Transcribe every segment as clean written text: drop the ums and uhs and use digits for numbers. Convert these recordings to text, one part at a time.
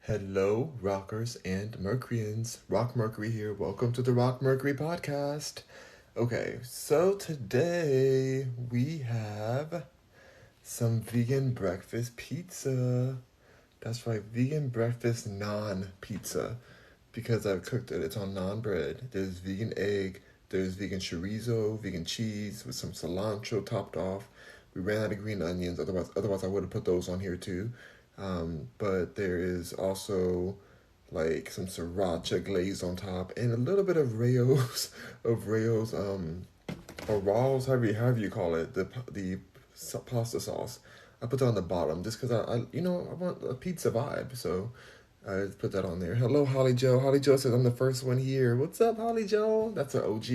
Hello, rockers and Mercuryans. Rock Mercury here. Welcome to the Rock Mercury podcast. Okay, so today we have some vegan breakfast pizza. That's right, vegan breakfast naan pizza. Because I've cooked it, it's on naan bread. There's vegan egg, there's vegan chorizo, vegan cheese with some cilantro topped off. We ran out of green onions, otherwise I would have put those on here too. But there is also like some sriracha glazed on top and a little bit of Rayo's, or Raws, however you call it, the pasta sauce. I put that on the bottom just because I want a pizza vibe, so I just put that on there. Hello, Holly Joe. Holly Joe says I'm the first one here. What's up, Holly Joe? That's our OG.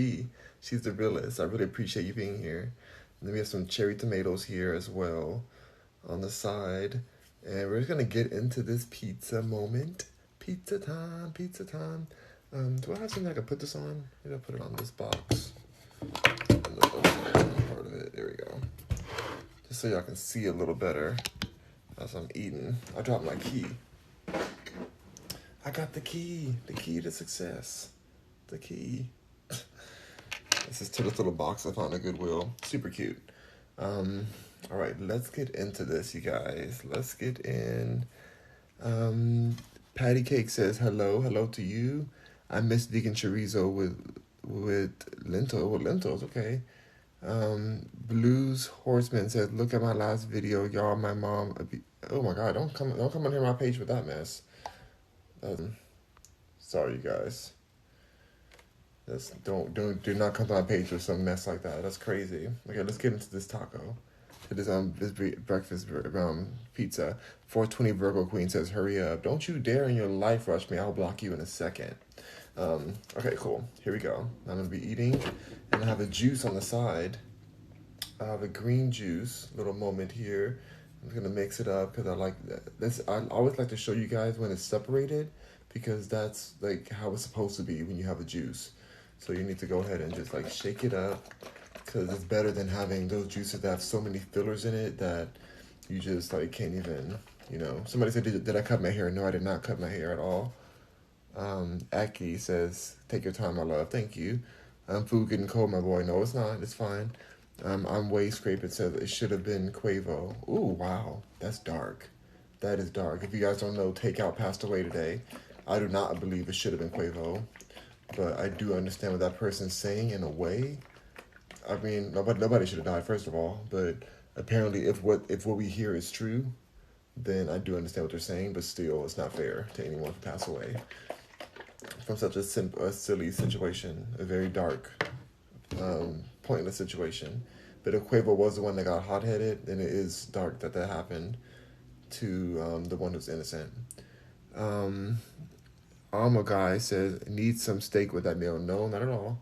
She's the realest. I really appreciate you being here. And then we have some cherry tomatoes here as well on the side. And we're just gonna get into this pizza moment. Pizza time, pizza time. Do I have something I can put this on? Maybe I'll put it on this box. On the part of it. There we go. Just so y'all can see a little better as I'm eating. I dropped my key. I got the key to success. The key. This is to this little box I found at Goodwill. Super cute. All right, let's get into this, you guys. Let's get in. Patty Cake says hello to you. I miss vegan chorizo with lentils. Okay. Blues Horseman says, look at my last video, y'all. My mom. Oh my God! Don't come on here my page with that mess. Sorry, you guys. Do not come to my page with some mess like that. That's crazy. Okay, let's get into this taco. To this breakfast pizza. 420 Virgo Queen says, hurry up! Don't you dare in your life rush me. I'll block you in a second. Okay, cool. Here we go. I'm gonna be eating, and I have a juice on the side. I have a green juice. Little moment here. I'm gonna mix it up because I like this. I always like to show you guys when it's separated because that's like how it's supposed to be when you have a juice. So you need to go ahead and just like shake it up because it's better than having those juices that have so many fillers in it that you just like can't even, Somebody said, did I cut my hair? No, I did not cut my hair at all. Aki says, take your time, my love. Thank you. Food getting cold, my boy. No, it's not. It's fine. I'm Way Scrape. It says it should have been Quavo. Ooh, wow. That's dark. That is dark. If you guys don't know, Takeout passed away today. I do not believe it should have been Quavo. But I do understand what that person's saying in a way. I mean, nobody should have died, first of all. But apparently, if what we hear is true, then I do understand what they're saying. But still, it's not fair to anyone to pass away from such a silly situation, a very dark, pointless situation. But if Quavo was the one that got hot-headed, then it is dark that happened to the one who's innocent. Alma Guy says, need some steak with that meal. No, not at all.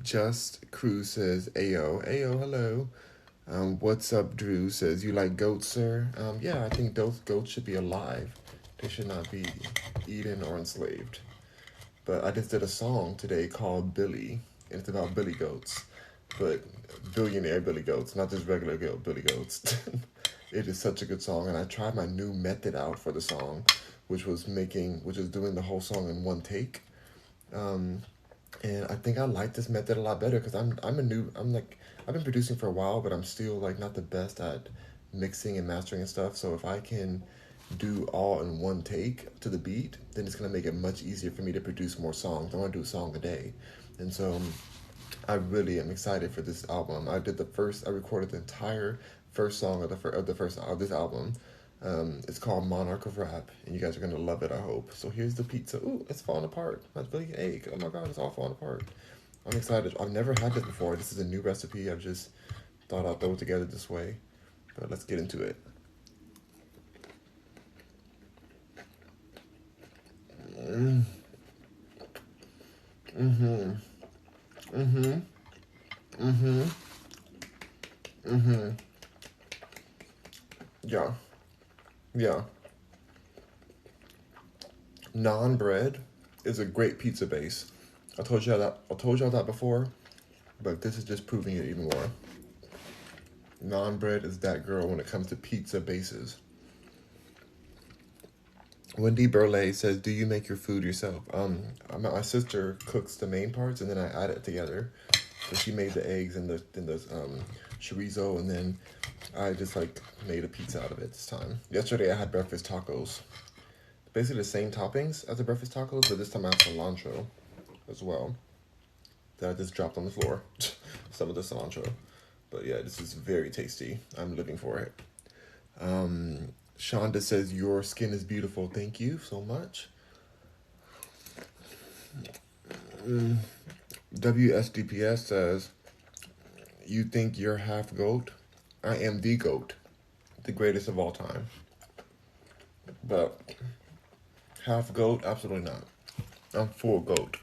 Just Cruz says, Ayo, hello. What's up, Drew says, you like goats, sir? Yeah, I think those goats should be alive. They should not be eaten or enslaved. But I just did a song today called Billy, and it's about billy goats. But billionaire billy goats, not just regular billy goats. It is such a good song, and I tried my new method out for the song, which is doing the whole song in one take. And I think I like this method a lot better because I've been producing for a while, but I'm still like not the best at mixing and mastering and stuff. So if I can do all in one take to the beat, then it's gonna make it much easier for me to produce more songs. I want to do a song a day, and so I really am excited for this album. I recorded the entire first song of this album. It's called Monarch of Rap, and you guys are gonna love it, I hope. So here's the pizza. Ooh, it's falling apart. My vegan egg. Oh my God, it's all falling apart. I'm excited. I've never had this before. This is a new recipe. I've just thought I'd throw it together this way. But let's get into it. Yeah. Yeah. Naan bread is a great pizza base. I told y'all that before, but this is just proving it even more. Naan bread is that girl when it comes to pizza bases. Wendy Burley says, "Do you make your food yourself?" My sister cooks the main parts, and then I add it together. So she made the eggs and the chorizo, and then I just like made a pizza out of it this time. Yesterday I had breakfast tacos, basically the same toppings as the breakfast tacos, but this time I have cilantro as well that I just dropped on the floor. Some of the cilantro, but yeah, this is very tasty. I'm living for it. Shonda says, "Your skin is beautiful. Thank you so much." WSDPS says, "You think you're half goat? I am the goat, the greatest of all time. But half goat, absolutely not. I'm full goat."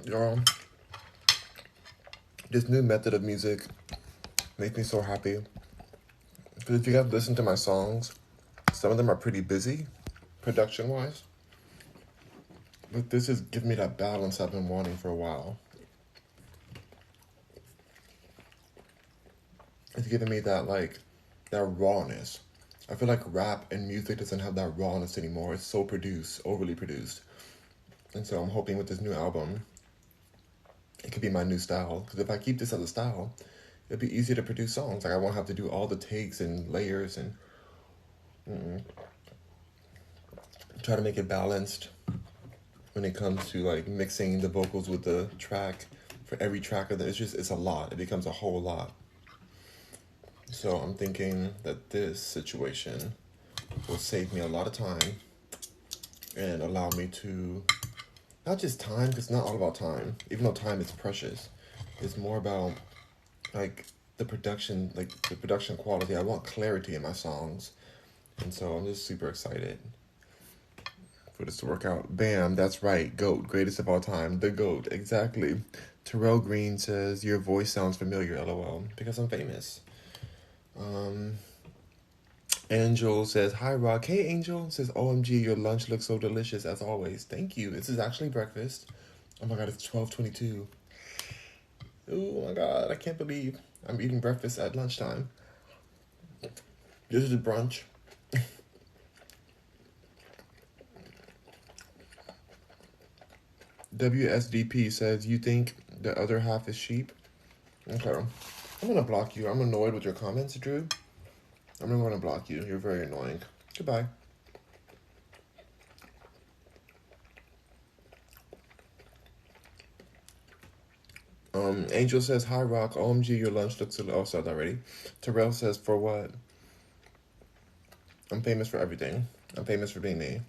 Y'all, this new method of music makes me so happy. Because if you guys listen to my songs, some of them are pretty busy, production wise. But this is giving me that balance I've been wanting for a while. It's giving me that that rawness. I feel like rap and music doesn't have that rawness anymore. It's so produced, overly produced. And so I'm hoping with this new album, it could be my new style. Because if I keep this as a style, it'd be easier to produce songs. Like I won't have to do all the takes and layers and try to make it balanced when it comes to like mixing the vocals with the track. For every track of that, it's a lot. It becomes a whole lot. So I'm thinking that this situation will save me a lot of time and allow me to, not just time, because it's not all about time, even though time is precious. It's more about like the production quality. I want clarity in my songs. And so I'm just super excited for this to work out. Bam, that's right. GOAT, greatest of all time. The GOAT, exactly. Terrell Green says, "Your voice sounds familiar, LOL." Because I'm famous. Angel says, "Hi, Rock." Hey, Angel. Says, "OMG, your lunch looks so delicious as always." Thank you. This is actually breakfast. Oh my God, it's 12:22. Oh my God, I can't believe I'm eating breakfast at lunchtime. This is brunch. WSDP says, "You think the other half is sheep?" Okay. I'm gonna block you. I'm annoyed with your comments, Drew. I'm gonna block you. You're very annoying. Goodbye. Angel says, "Hi, Rock. OMG, your lunch looks a little said already." Terrell says, "For what?" I'm famous for everything. I'm famous for being me.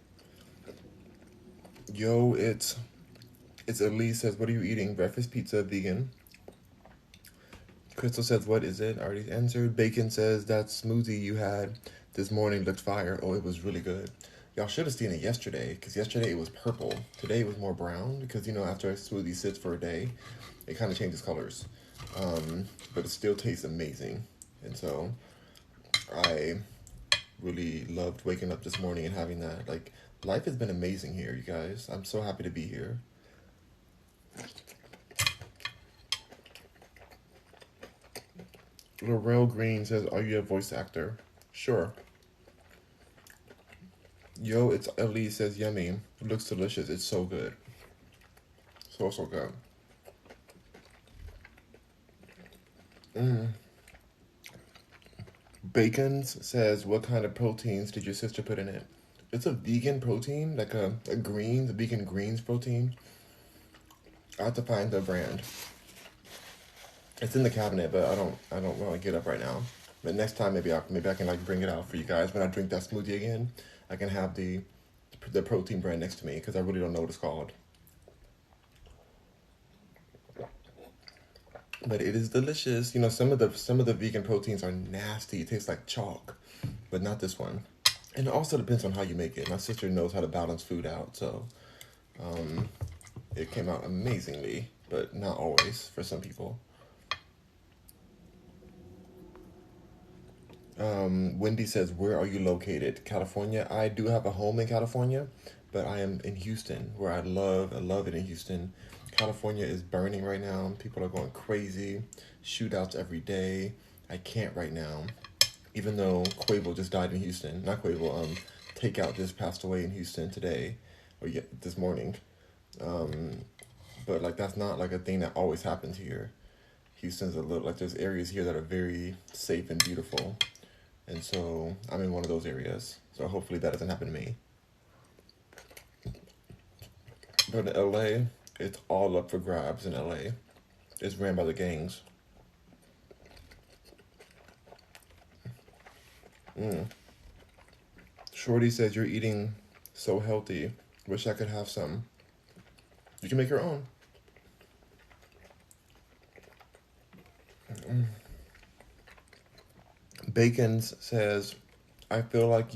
Yo, it's Elise says, "What are you eating? Breakfast pizza, vegan." Crystal says, "What is it?" I already answered. Bacon says, "That smoothie you had this morning looked fire." Oh, it was really good. Y'all should have seen it yesterday, because yesterday it was purple. Today it was more brown, because, after a smoothie sits for a day, it kind of changes colors. But it still tastes amazing. And so I really loved waking up this morning and having that. Like, life has been amazing here, you guys. I'm so happy to be here. Laurel Green says, "Are you a voice actor?" Sure. Yo, it's Elise says, "Yummy. It looks delicious. It's so good. So, so good." Bacons says, "What kind of proteins did your sister put in it?" It's a vegan protein, like a vegan greens protein. I have to find the brand. It's in the cabinet, but I don't want to get up right now. But next time, maybe I can like bring it out for you guys when I drink that smoothie again. I can have the protein brand next to me, because I really don't know what it's called. But it is delicious. Some of the vegan proteins are nasty. It tastes like chalk, but not this one. And it also depends on how you make it. My sister knows how to balance food out, so it came out amazingly, but not always for some people. Wendy says, "Where are you located?" California. I do have a home in California, but I am in Houston, where I love it in Houston. California is burning right now. People are going crazy. shootouts every day. I can't right now. Even though Quavo just died in Houston. Not Quavo, Takeout just passed away in Houston today. Or this morning. But like that's not like a thing that always happens here. Houston's a little like there's areas here that are very safe and beautiful. And so I'm in one of those areas. So hopefully that doesn't happen to me. But in LA, it's all up for grabs in LA. It's ran by the gangs. Shorty says you're eating so healthy. Wish I could have some. You can make your own. Bacons says, I feel like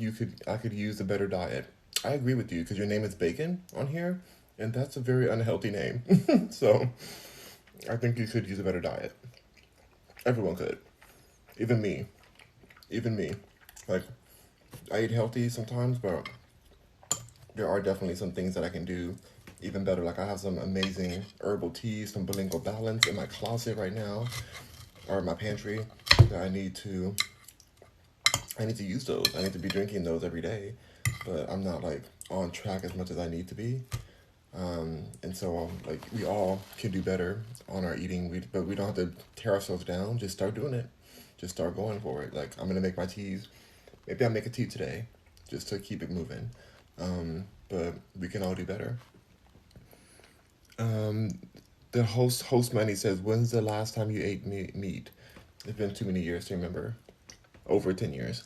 I could use a better diet. I agree with you because your name is Bacon on here, and that's a very unhealthy name. So I think you could use a better diet. Everyone could. Even me. Even me. Like, I eat healthy sometimes, but there are definitely some things that I can do even better. Like I have some amazing herbal teas from Bilingual Balance in my closet right now, or in my pantry, that I need to use those. I need to be drinking those every day, but I'm not like on track as much as I need to be. And so like we all can do better on our eating, but we don't have to tear ourselves down. Just start doing it. Just start going for it. Like I'm gonna make my teas. Maybe I'll make a tea today, just to keep it moving. But we can all do better. The host money says, when's the last time you ate meat? It's been too many years to remember. Over 10 years.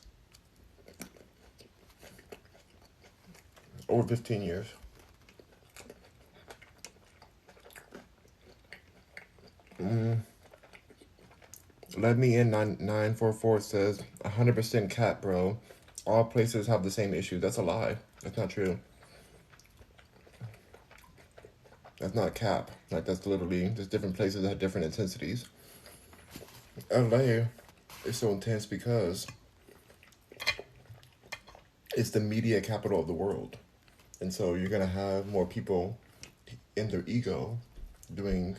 Over 15 years. Let me in 944 says 100% cat, bro. All places have the same issue. That's a lie. That's not true. That's not cap. Like that's literally there's different places that have different intensities. LA is so intense because it's the media capital of the world. And so you're gonna have more people in their ego doing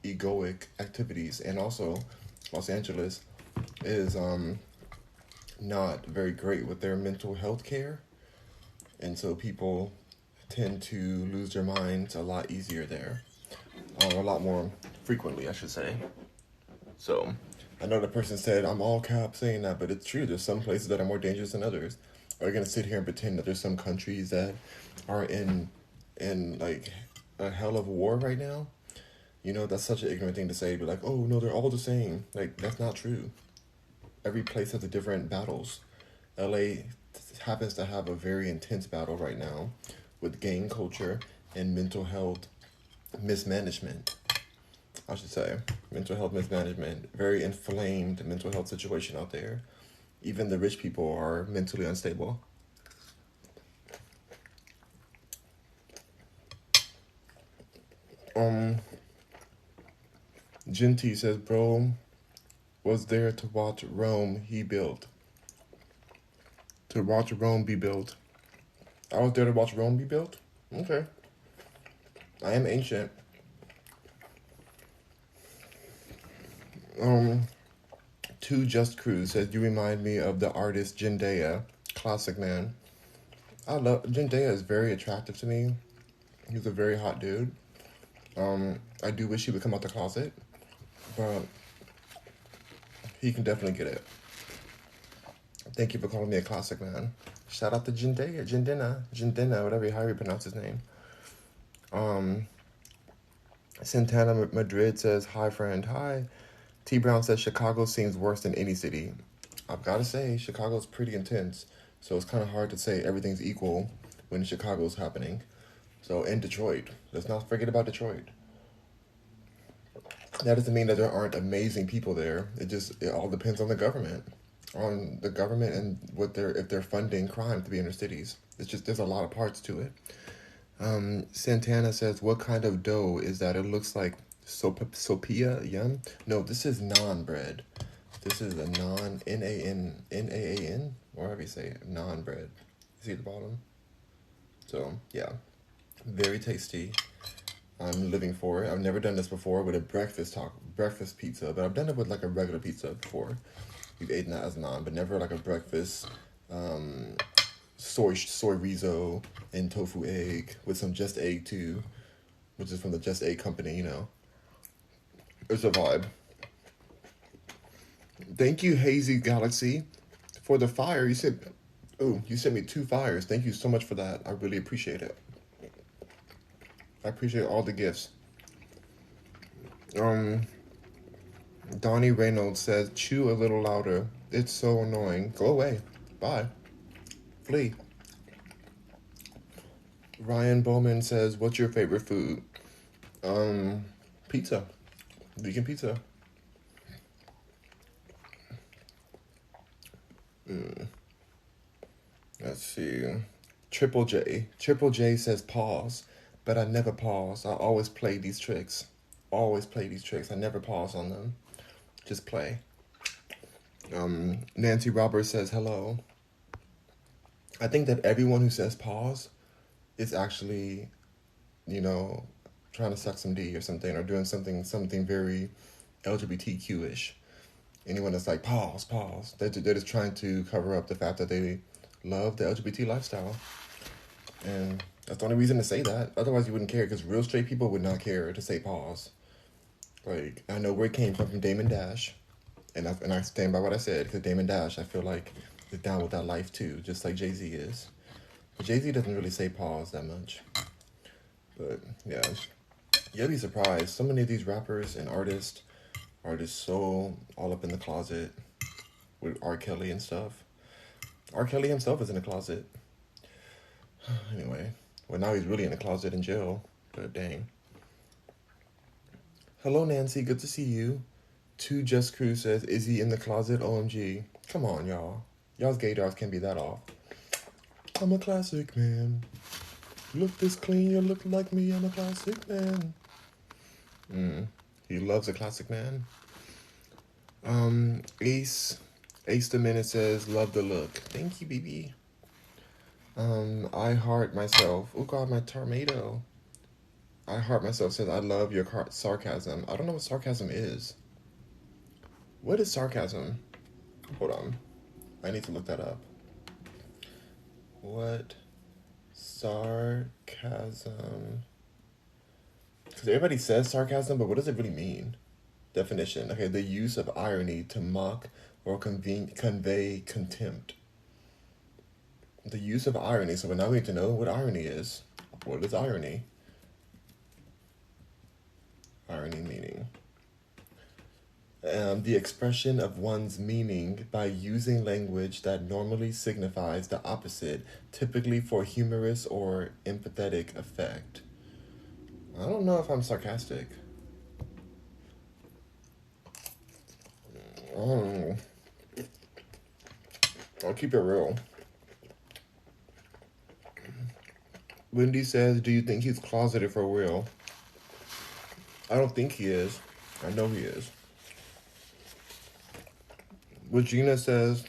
egoic activities. And also Los Angeles is not very great with their mental health care. And so people tend to lose their minds a lot easier there. A lot more frequently, I should say. So I know the person said, I'm all cap saying that, but it's true. There's some places that are more dangerous than others. Are you going to sit here and pretend that there's some countries that are in like a hell of a war right now? You know, that's such an ignorant thing to say. Be like, oh, no, they're all the same. Like, that's not true. Every place has a different battles. LA happens to have a very intense battle right now with gang culture and mental health mismanagement. I should say, mental health mismanagement. Very inflamed mental health situation out there. Even the rich people are mentally unstable. Genty says, bro was there to watch Rome he built. To watch Rome be built. I was there to watch Rome be built? Okay. I am ancient. Two Just Cruise says, you remind me of the artist Zendaya. Classic, man. Zendaya is very attractive to me. He's a very hot dude. I do wish he would come out the closet, but he can definitely get it. Thank you for calling me a classic, man. Shout out to Jendina, whatever how you pronounce his name. Santana Madrid says, hi, friend. Hi. T. Brown says, Chicago seems worse than any city. I've got to say, Chicago's pretty intense, so it's kind of hard to say everything's equal when Chicago's happening. So, and Detroit. Let's not forget about Detroit. That doesn't mean that there aren't amazing people there. It all depends on the government. On the government and if they're funding crime to be in their cities. There's a lot of parts to it. Santana says, what kind of dough is that? It looks like sopia, yum. No, this is naan bread. This is a naan, N-A-A-N, whatever you say it, naan bread. See at the bottom? So, yeah. Very tasty. I'm living for it. I've never done this before with a breakfast pizza, but I've done it with like a regular pizza before. We've eaten that as naan, but never like a breakfast um, soy riso and tofu egg with some just egg too, which is from the Just Egg company. It's a vibe. Thank you, Hazy Galaxy, for the fire. You sent me 2 fires. Thank you so much for that. I really appreciate it. I appreciate all the gifts. Um, Donnie Reynolds says, chew a little louder. It's so annoying. Go away. Bye. Flee. Ryan Bowman says, what's your favorite food? Pizza. Vegan pizza. Let's see. Triple J. Triple J says pause, but I never pause. I always play these tricks. Always play these tricks. I never pause on them. Just play. Nancy Roberts says hello. I think that everyone who says pause is actually, trying to suck some D or something, or doing something very LGBTQ-ish. Anyone that's like pause, they're just trying to cover up the fact that they love the LGBT lifestyle, and that's the only reason to say that. Otherwise, you wouldn't care, because real straight people would not care to say pause. Like, I know where it came from Damon Dash, and I stand by what I said, because Damon Dash, I feel like, is down with that life too, just like Jay-Z is. But Jay-Z doesn't really say pause that much. But yeah, you'll be surprised. So many of these rappers and artists are just so all up in the closet with R. Kelly and stuff. R. Kelly himself is in the closet. Anyway, well, now he's really in the closet in jail. But dang. Hello, Nancy. Good to see you. Just Crew says, is he in the closet? OMG. Come on, y'all. Y'all's gaydars can't be that off. I'm a classic man. Look this clean, you look like me. I'm a classic man. He loves a classic man. Ace the Minute says, love the look. Thank you, BB. I Heart Myself. Oh God, my tomato. I Heart Myself says, I love your sarcasm. I don't know what sarcasm is. What is sarcasm? Hold on. I need to look that up. What sarcasm? Because everybody says sarcasm, but what does it really mean? Definition. Okay, the use of irony to mock or convey contempt. The use of irony. So now we need to know what irony is. What is irony? Irony meaning. The expression of one's meaning by using language that normally signifies the opposite, typically for humorous or empathetic effect. I don't know if I'm sarcastic. I don't know. I'll keep it real. Wendy says, do you think he's closeted for real? I don't think he is. I know he is. Regina says,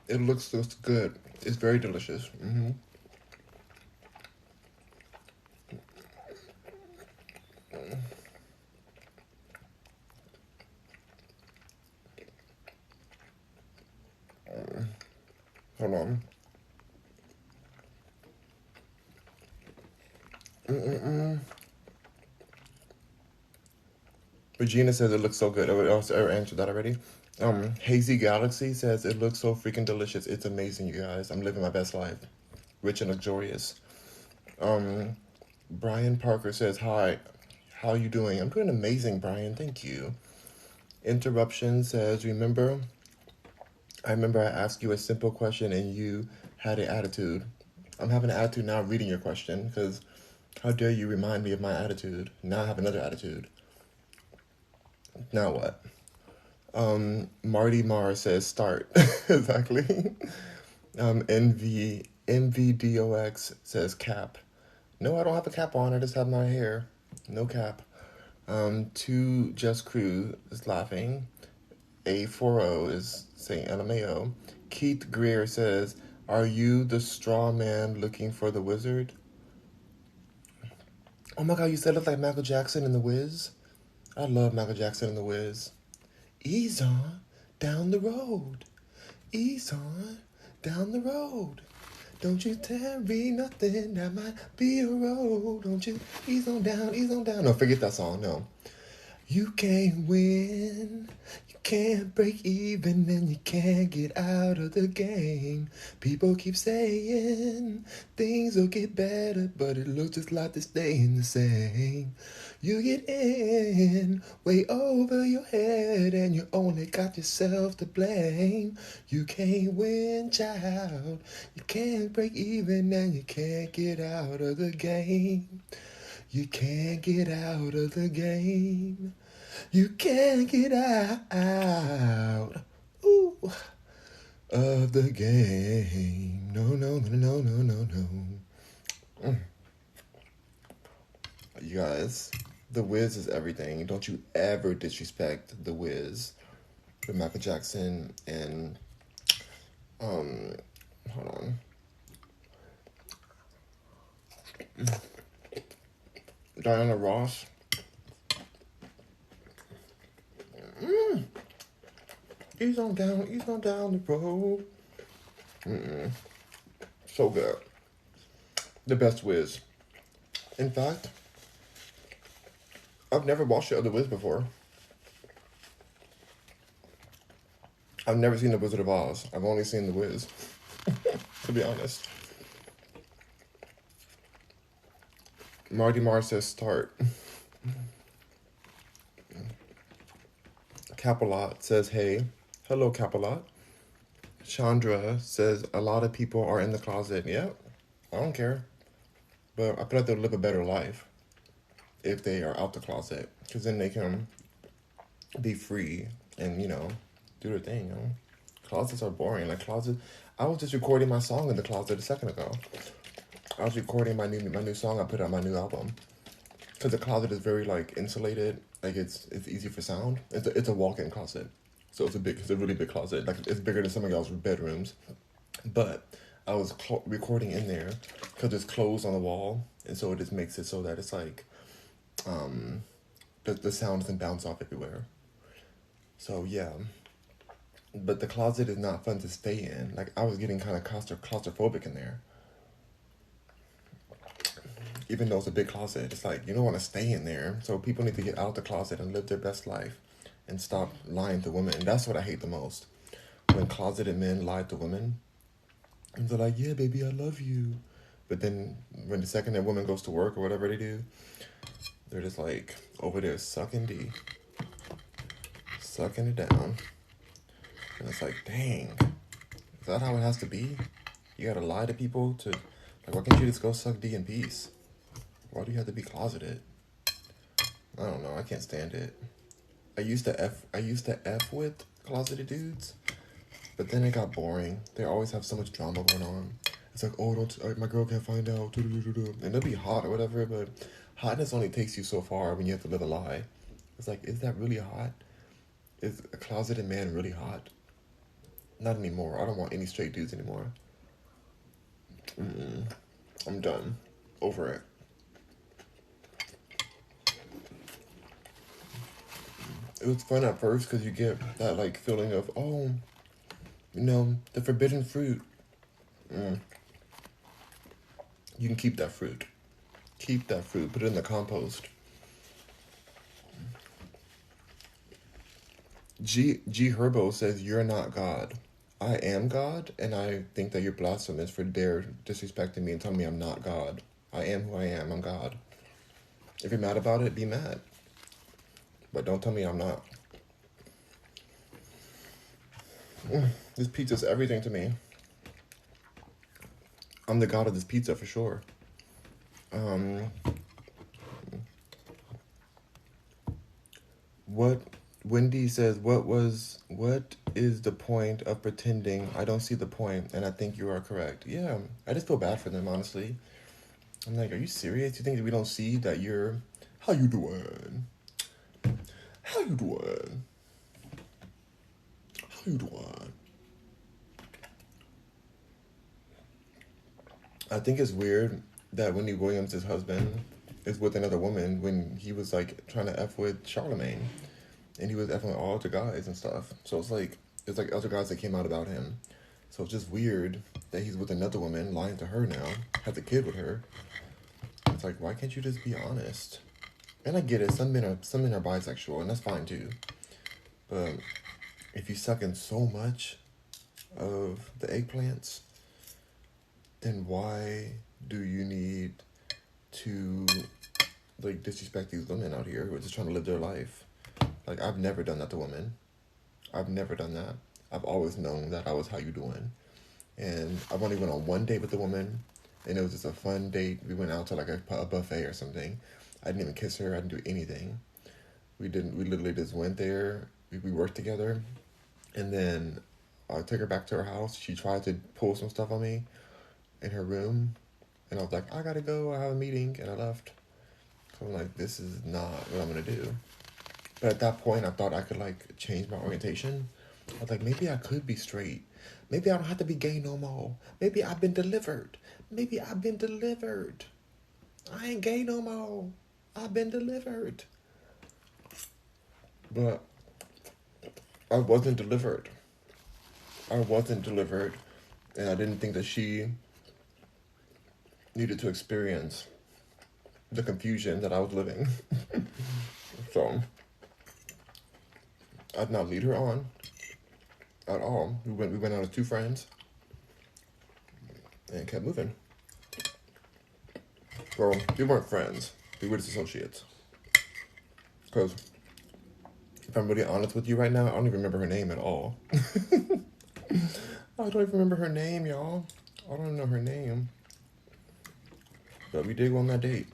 it looks good. It's very delicious. Hold on. Regina says it looks so good. I answered that already. Hazy Galaxy says it looks so freaking delicious. It's amazing, you guys. I'm living my best life. Rich and luxurious. Brian Parker says, hi. How you doing? I'm doing amazing, Brian. Thank you. Interruption says, I remember I asked you a simple question and you had an attitude. I'm having an attitude now reading your question, because how dare you remind me of my attitude? Now I have another attitude. Now what? Marty Marr says start. Exactly. MVDOX says cap. No, I don't have a cap on. I just have my hair. No cap. Just Crew is laughing. A40 is saying LMAO. Keith Greer says, are you the straw man looking for the wizard? Oh my God, you said it looked like Michael Jackson in The Wiz? I love Michael Jackson and The Wiz. Ease on down the road. Ease on down the road. Don't you tell me nothing that might be a road. Don't you ease on down, ease on down. No, forget that song. No. You can't win, you can't break even, and you can't get out of the game. People keep saying things will get better, but it looks just like they're staying the same. You get in way over your head, and you only got yourself to blame. You can't win, child, you can't break even, and you can't get out of the game. You can't get out of the game. You can't get out ooh, of the game. No, no, no, no, no, no, no. You guys, The Wiz is everything. Don't you ever disrespect The Wiz with Michael Jackson and, hold on. Diana Ross. Ease on down the road. So good. The best Wiz. In fact, I've never watched the other Wiz before. I've never seen The Wizard of Oz. I've only seen The Wiz, to be honest. Marty Marr says start. Capalot says hey. Hello, Capalot. Chandra says a lot of people are in the closet. Yeah, I don't care. But I feel like they'll live a better life if they are out the closet. Because then they can be free and, do their thing, Closets are boring. Like, closet. I was just recording my song in the closet a second ago. I was recording my new song I put on my new album. Because the closet is very, insulated. Like, it's easy for sound. It's a walk-in closet. So it's a really big closet. Like, it's bigger than some of y'all's bedrooms. But I was recording in there because there's clothes on the wall. And so it just makes it so that it's like, the sound doesn't bounce off everywhere. So, yeah. But the closet is not fun to stay in. Like, I was getting kind of claustrophobic in there. Even though it's a big closet, it's like, you don't want to stay in there. So people need to get out the closet and live their best life and stop lying to women. And that's what I hate the most. When closeted men lie to women. And they're like, yeah, baby, I love you. But then when the second that woman goes to work or whatever they do, they're just like over there sucking D. Sucking it down. And it's like, dang. Is that how it has to be? You gotta lie to people to... Like, why can't you just go suck D in peace? Why do you have to be closeted? I don't know. I can't stand it. I used to F with closeted dudes, but then it got boring. They always have so much drama going on. It's like, oh, don't my girl can't find out. And they'll be hot or whatever, but hotness only takes you so far when you have to live a lie. It's like, is that really hot? Is a closeted man really hot? Not anymore. I don't want any straight dudes anymore. I'm done. Over it. It was fun at first because you get that feeling of, oh, the forbidden fruit. You can keep that fruit. Keep that fruit. Put it in the compost. G Herbo says, you're not God. I am God, and I think that you're blasphemous for disrespecting me and telling me I'm not God. I am who I am. I'm God. If you're mad about it, be mad. But don't tell me I'm not. This pizza's everything to me. I'm the god of this pizza for sure. Wendy says, what is the point of pretending? I don't see the point, and I think you are correct. Yeah, I just feel bad for them, honestly. I'm like, are you serious? You think that we don't see that you're... How you doing? How you doing? How you doing? I think it's weird that Wendy Williams' husband is with another woman when he was like trying to F with Charlemagne, and he was Fing with all other guys and stuff. So it's like other guys that came out about him. So it's just weird that he's with another woman, lying to her now, has a kid with her. It's like, why can't you just be honest? And I get it, some men are bisexual, and that's fine too. But if you suck in so much of the eggplants, then why do you need to like disrespect these women out here who are just trying to live their life? Like, I've never done that to women. I've never done that. I've always known that I was how you doing. And I've only went on one date with a woman, and it was just a fun date. We went out to like a buffet or something. I didn't even kiss her. I didn't do anything. We didn't. We literally just went there. We worked together, and then I took her back to her house. She tried to pull some stuff on me in her room, and I was like, I gotta go. I have a meeting, and I left. So I'm like, this is not what I'm gonna do. But at that point, I thought I could like change my orientation. I was like, maybe I could be straight. Maybe I don't have to be gay no more. Maybe I've been delivered. Maybe I've been delivered. I ain't gay no more. I've been delivered. But I wasn't delivered. I wasn't delivered. And I didn't think that she needed to experience the confusion that I was living. So I did not lead her on at all. We went out as two friends and kept moving. Well, we weren't friends. We were just associates. Because if I'm really honest with you right now, I don't even remember her name at all. I don't even remember her name, y'all. I don't know her name. But we did go on that date.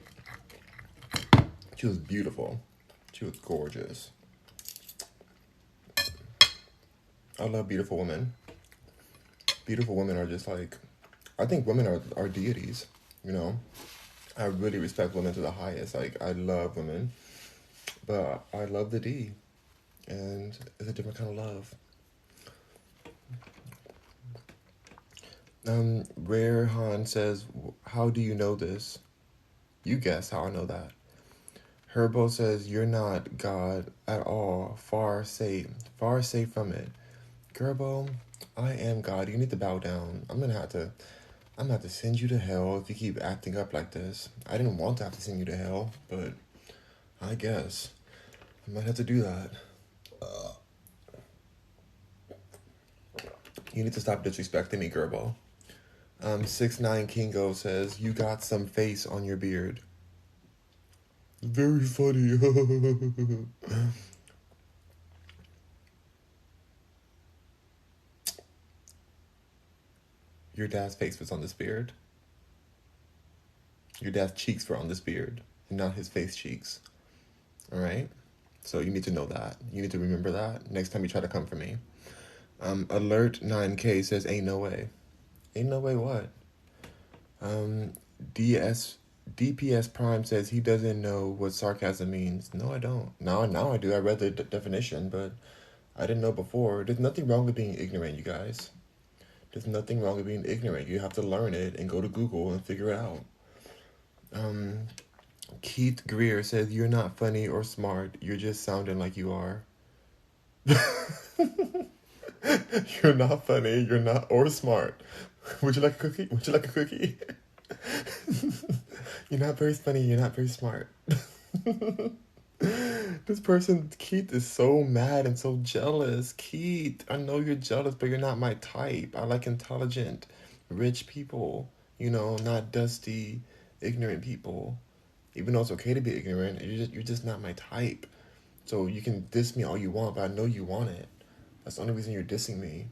She was beautiful. She was gorgeous. I love beautiful women. Beautiful women are just like, I think women are deities, you know? I really respect women to the highest. Like, I love women, but I love the D, and it's a different kind of love. Rare Han says, how do you know this? You guess how I know that. Herbo says, you're not God at all. Far safe from it. Gerbo, I am God. You need to bow down. I'm gonna have to send you to hell if you keep acting up like this. I didn't want to have to send you to hell, but I guess I might have to do that. You need to stop disrespecting me, Gerbo. 6'9" Kingo says, you got some face on your beard. Very funny. Your dad's face was on this beard. Your dad's cheeks were on this beard, and not his face cheeks. Alright? So you need to know that. You need to remember that next time you try to come for me. Alert 9K says, ain't no way. Ain't no way what? DPS Prime says he doesn't know what sarcasm means. No, I don't. Now I do. I read the definition, but I didn't know before. There's nothing wrong with being ignorant, you guys. There's nothing wrong with being ignorant. You have to learn it and go to Google and figure it out. Keith Greer says, you're not funny or smart. You're just sounding like you are. You're not funny. You're not or smart. Would you like a cookie? Would you like a cookie? You're not very funny. You're not very smart. This person, Keith, is so mad and so jealous. Keith, I know you're jealous, but you're not my type. I like intelligent, rich people. You know, not dusty, ignorant people. Even though it's okay to be ignorant, you're just not my type. So you can diss me all you want, but I know you want it. That's the only reason you're dissing me.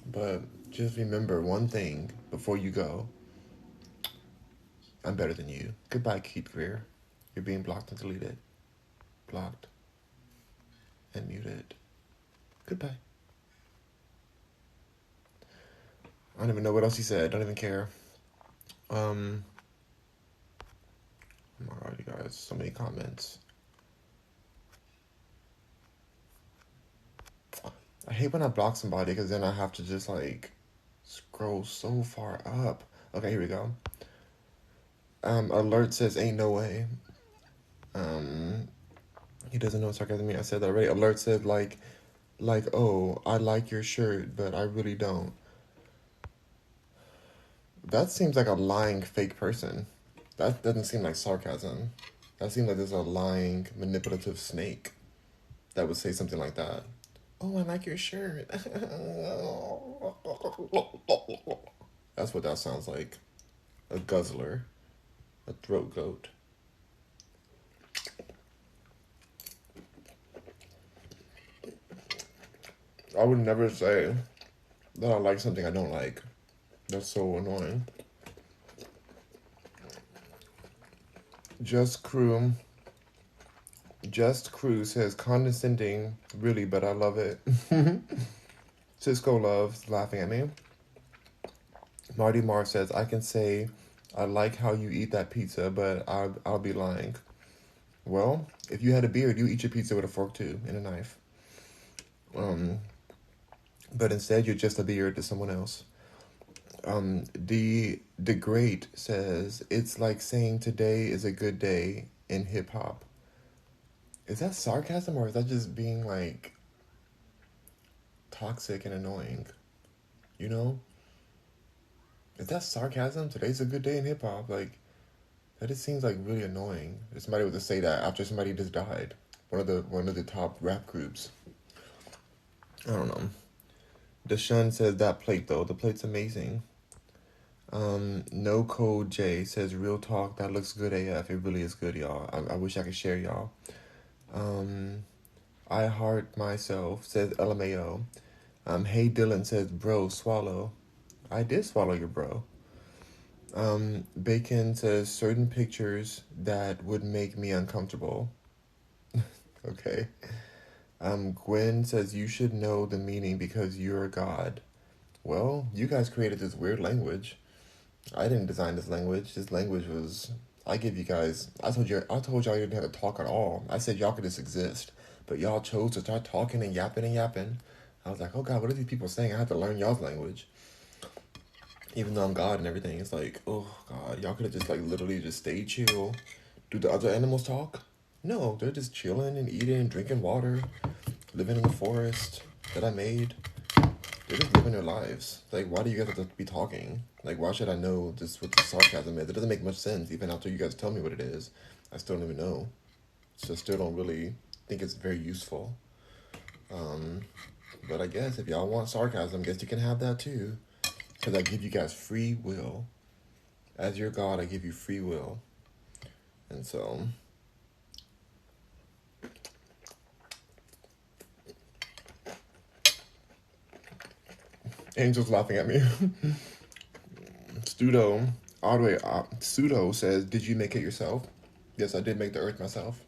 But just remember one thing before you go. I'm better than you. Goodbye, Keith Greer. You're being blocked and deleted. Blocked and muted. Goodbye. I don't even know what else he said. I don't even care. Oh my god, you guys. So many comments. I hate when I block somebody because then I have to just like scroll so far up. Okay, here we go. Alert says, ain't no way. He doesn't know what sarcasm means. I said that already. Alert said, oh, I like your shirt, but I really don't. That seems like a lying fake person. That doesn't seem like sarcasm. That seems like there's a lying, manipulative snake that would say something like that. Oh, I like your shirt. That's what that sounds like. A guzzler. A throat goat. I would never say that I like something I don't like. That's so annoying. Just Crew says condescending, really, but I love it. Cisco loves laughing at me. Marty Marr says, I can say I like how you eat that pizza, but I'll be lying. Well, if you had a beard, you eat your pizza with a fork too, and a knife. But instead, you're just a beard to someone else. The Great says, it's like saying today is a good day in hip hop. Is that sarcasm, or is that just being like toxic and annoying? You know? Is that sarcasm? Today's a good day in hip hop. Like, that just seems like really annoying. If somebody would just say that after somebody just died. One of the top rap groups. I don't know. Deshaun says that plate though. The plate's amazing. No Code J says real talk. That looks good AF. It really is good, y'all. I wish I could share y'all. I heart myself says LMAO. Hey Dylan says bro swallow. I did swallow your bro. Bacon says certain pictures that would make me uncomfortable. Okay. Gwen says you should know the meaning because you're a god. Well, you guys created this weird language. I didn't design this language. This language was I told y'all you didn't have to talk at all. I said y'all could just exist. But y'all chose to start talking and yapping and yapping. I was like, oh God, what are these people saying? I have to learn y'all's language. Even though I'm God and everything, it's like, oh God, y'all could have just like literally just stayed chill. Do the other animals talk? No, they're just chilling and eating, drinking water, living in the forest that I made. They're just living their lives. Like, why do you guys have to be talking? Like, why should I know this what the sarcasm is? It doesn't make much sense, even after you guys tell me what it is. I still don't even know. So I still don't really think it's very useful. But I guess if y'all want sarcasm, I guess you can have that too. Because I give you guys free will. As your God, I give you free will. And so... Angel's laughing at me. Pseudo says, did you make it yourself? Yes, I did make the earth myself.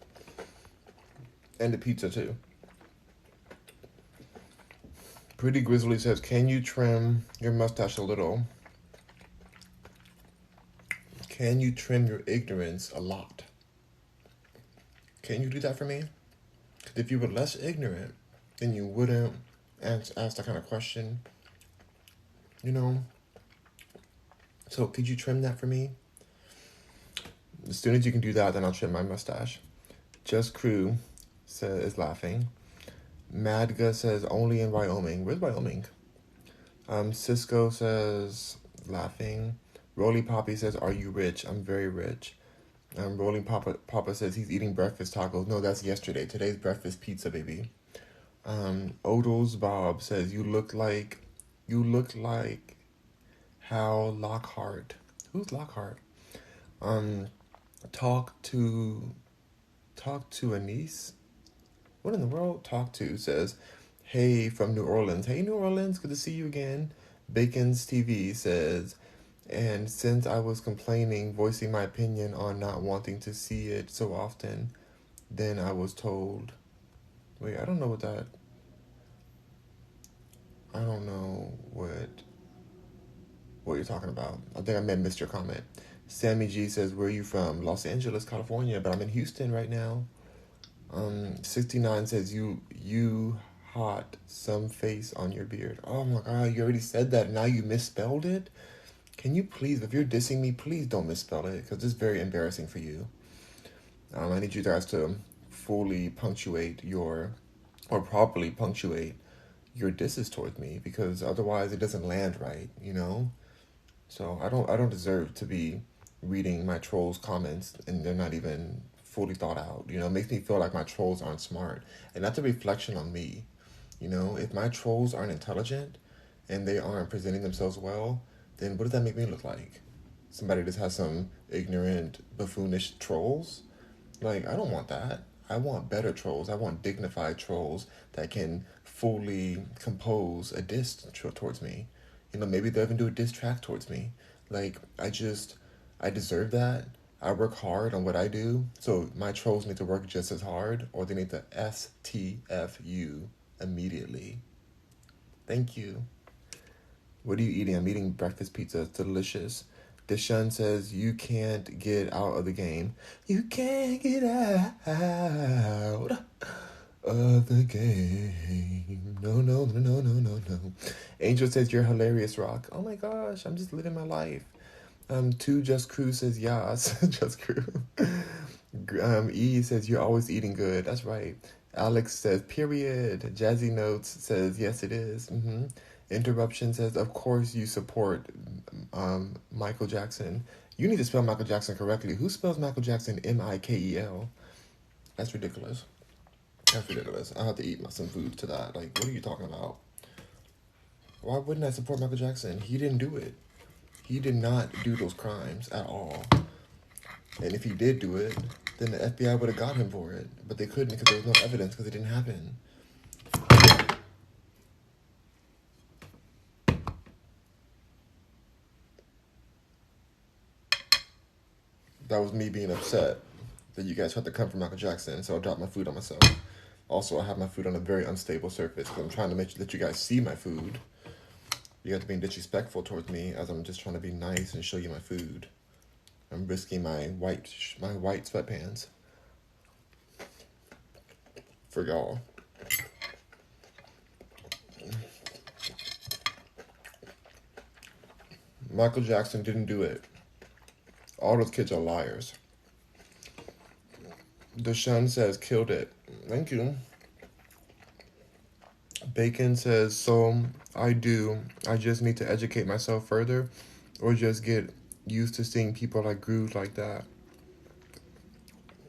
And the pizza too. Pretty Grizzly says, can you trim your mustache a little? Can you trim your ignorance a lot? Can you do that for me? Because if you were less ignorant, then you wouldn't ask that kind of question. You know? So could you trim that for me? As soon as you can do that, then I'll trim my mustache. Just Crew is laughing. Madga says, only in Wyoming. Where's Wyoming? Cisco says, laughing. Roly Poppy says, are you rich? I'm very rich. Rolling Papa says he's eating breakfast tacos. No, that's yesterday. Today's breakfast pizza, baby. Odals Bob says, you look like Hal Lockhart. Who's Lockhart? Talk to a niece. What in the world? Talk to says, hey from New Orleans. Hey New Orleans, good to see you again. Bacon's TV says, and since I was complaining, voicing my opinion on not wanting to see it so often, then I was told. Wait, I don't know what you're talking about. I think I may have missed your comment. Sammy G says, where are you from? Los Angeles, California, but I'm in Houston right now. 69 says, you hot some face on your beard. Oh my God, you already said that. Now you misspelled it? Can you please, if you're dissing me, please don't misspell it, because it's very embarrassing for you. I need you guys to fully punctuate or properly punctuate your disses towards me, because otherwise it doesn't land right, you know? So I don't deserve to be reading my trolls' comments and they're not even fully thought out. You know, it makes me feel like my trolls aren't smart. And that's a reflection on me. You know, if my trolls aren't intelligent and they aren't presenting themselves well, then what does that make me look like? Somebody that has some ignorant, buffoonish trolls? Like, I don't want that. I want better trolls. I want dignified trolls that can fully compose a diss towards me. You know, maybe they'll even do a diss track towards me. Like, I deserve that. I work hard on what I do, so my trolls need to work just as hard, or they need to STFU immediately. Thank you. What are you eating? I'm eating breakfast pizza. It's delicious. Deshaun says, you can't get out of the game. You can't get out of the game. No, no, no, no, no, no, no. Angel says, you're hilarious, Rock. Oh my gosh, I'm just living my life. Two Just Crew says, yes. Just Crew. E says, you're always eating good. That's right. Alex says, period. Jazzy Notes says, yes, it is. Mm-hmm. Interruption says, of course you support Michael Jackson. You need to spell Michael Jackson correctly. Who spells Michael Jackson Mikel? That's ridiculous. That's ridiculous. I have to eat some food to that. Like, what are you talking about? Why wouldn't I support Michael Jackson? He didn't do it. He did not do those crimes at all. And if he did do it, then the FBI would have got him for it. But they couldn't because there was no evidence because it didn't happen. That was me being upset that you guys had to come from Michael Jackson, so I dropped my food on myself. Also, I have my food on a very unstable surface because I'm trying to make sure that you guys see my food. You guys are being disrespectful towards me as I'm just trying to be nice and show you my food. I'm risking my white sweatpants for y'all. Michael Jackson didn't do it. All those kids are liars. Deshaun says, killed it. Thank you. Bacon says, so I just need to educate myself further or just get used to seeing people like grooves like that.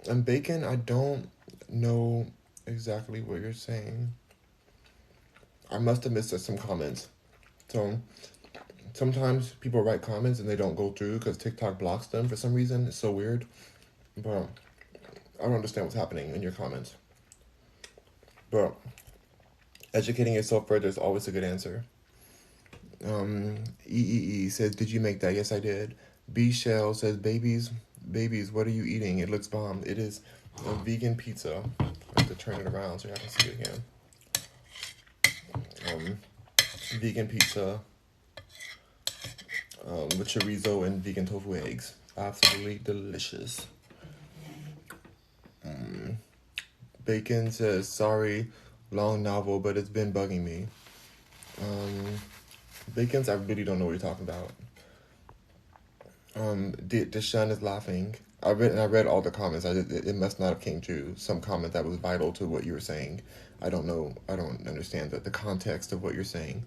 And Bacon, I don't know exactly what you're saying. I must have missed some comments. So sometimes people write comments and they don't go through because TikTok blocks them for some reason. It's so weird. But I don't understand what's happening in your comments. But educating yourself further is always a good answer. EEE says, did you make that? Yes, I did. B Shell says, babies, what are you eating? It looks bomb. It is a vegan pizza. I have to turn it around so you can see it again. Vegan pizza with chorizo and vegan tofu eggs. Absolutely delicious. Bacon says, sorry, long novel, but it's been bugging me. Bacon's, I really don't know what you're talking about. Deshaun is laughing. I read all the comments. It must not have came to some comment that was vital to what you were saying. I don't know. I don't understand the context of what you're saying.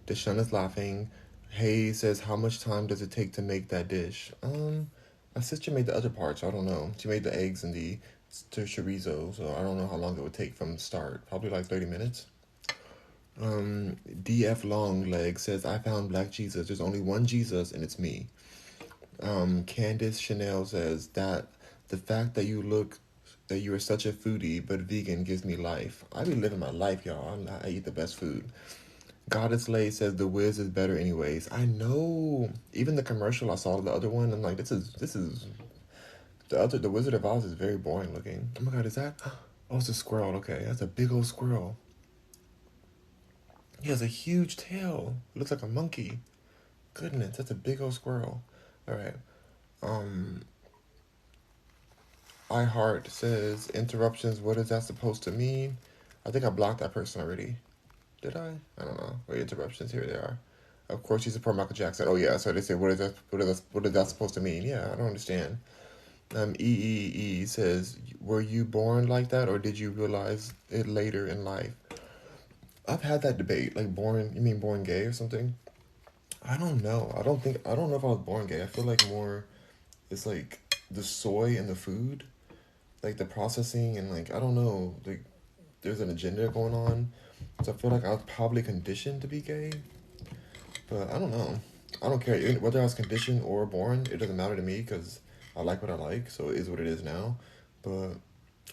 Deshaun is laughing. Hay says, how much time does it take to make that dish? My sister made the other part, so I don't know. She made the eggs and the chorizo, so I don't know how long it would take from the start. Probably like 30 minutes. DF Longleg says, I found Black Jesus. There's only one Jesus, and it's me. Candice Chanel says that the fact that you are such a foodie but vegan gives me life. I be living my life, y'all. I eat the best food. Goddess Lay says the Wiz is better anyways. I know. Even the commercial I saw, the other one, I'm like, this is the Wizard of Oz is very boring looking. Oh my god, is that? Oh, it's a squirrel. Okay, that's a big old squirrel. He has a huge tail. It looks like a monkey. Goodness, that's a big old squirrel. All right. iHeart says interruptions. What is that supposed to mean? I think I blocked that person already. Did I? I don't know. Wait, interruptions. Here they are. Of course, you support Michael Jackson. Oh yeah, so they say, what is that? What is that supposed to mean? Yeah, I don't understand. EEE says, were you born like that, or did you realize it later in life? I've had that debate. Like, born, you mean born gay or something? I don't know. I don't know if I was born gay. I feel like more, it's like the soy and the food, like the processing, and like, I don't know, like, there's an agenda going on. So I feel like I was probably conditioned to be gay, but I don't know. I don't care. Whether I was conditioned or born, it doesn't matter to me because I like what I like, so it is what it is now. But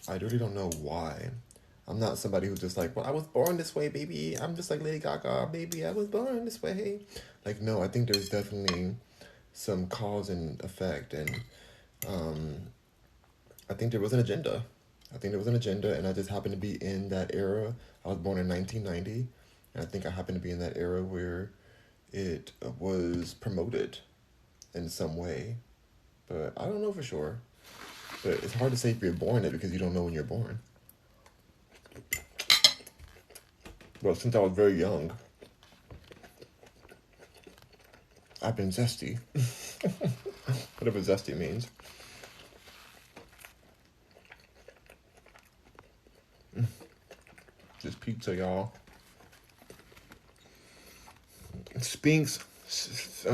I really don't know why. I'm not somebody who's just like, well, I was born this way, baby. I'm just like Lady Gaga, baby. I was born this way. Like, no, I think there's definitely some cause and effect, and um, I think there was an agenda. I think there was an agenda, and I just happened to be in that era. I was born in 1990, and I think I happened to be in that era where it was promoted in some way. But I don't know for sure. But it's hard to say if you're born it because you don't know when you're born. Well, since I was very young, I've been zesty. Whatever zesty means. Just pizza, y'all. Spinks says,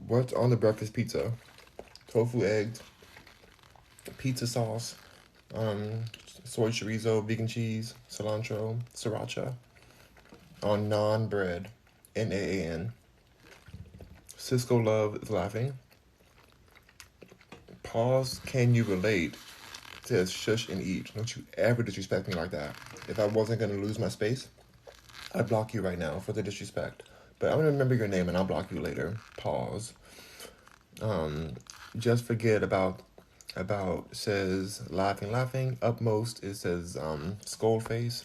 what's on the breakfast pizza? Tofu, eggs, pizza sauce, um, soy chorizo, vegan cheese, cilantro, sriracha, on naan bread, Naan. Cisco Love is laughing. Pause, can you relate? Says shush and eat. Don't you ever disrespect me like that. If I wasn't gonna lose my space, I'd block you right now for the disrespect. But I'm gonna remember your name and I'll block you later. Pause. Um, just forget about says laughing. Upmost it says skull face.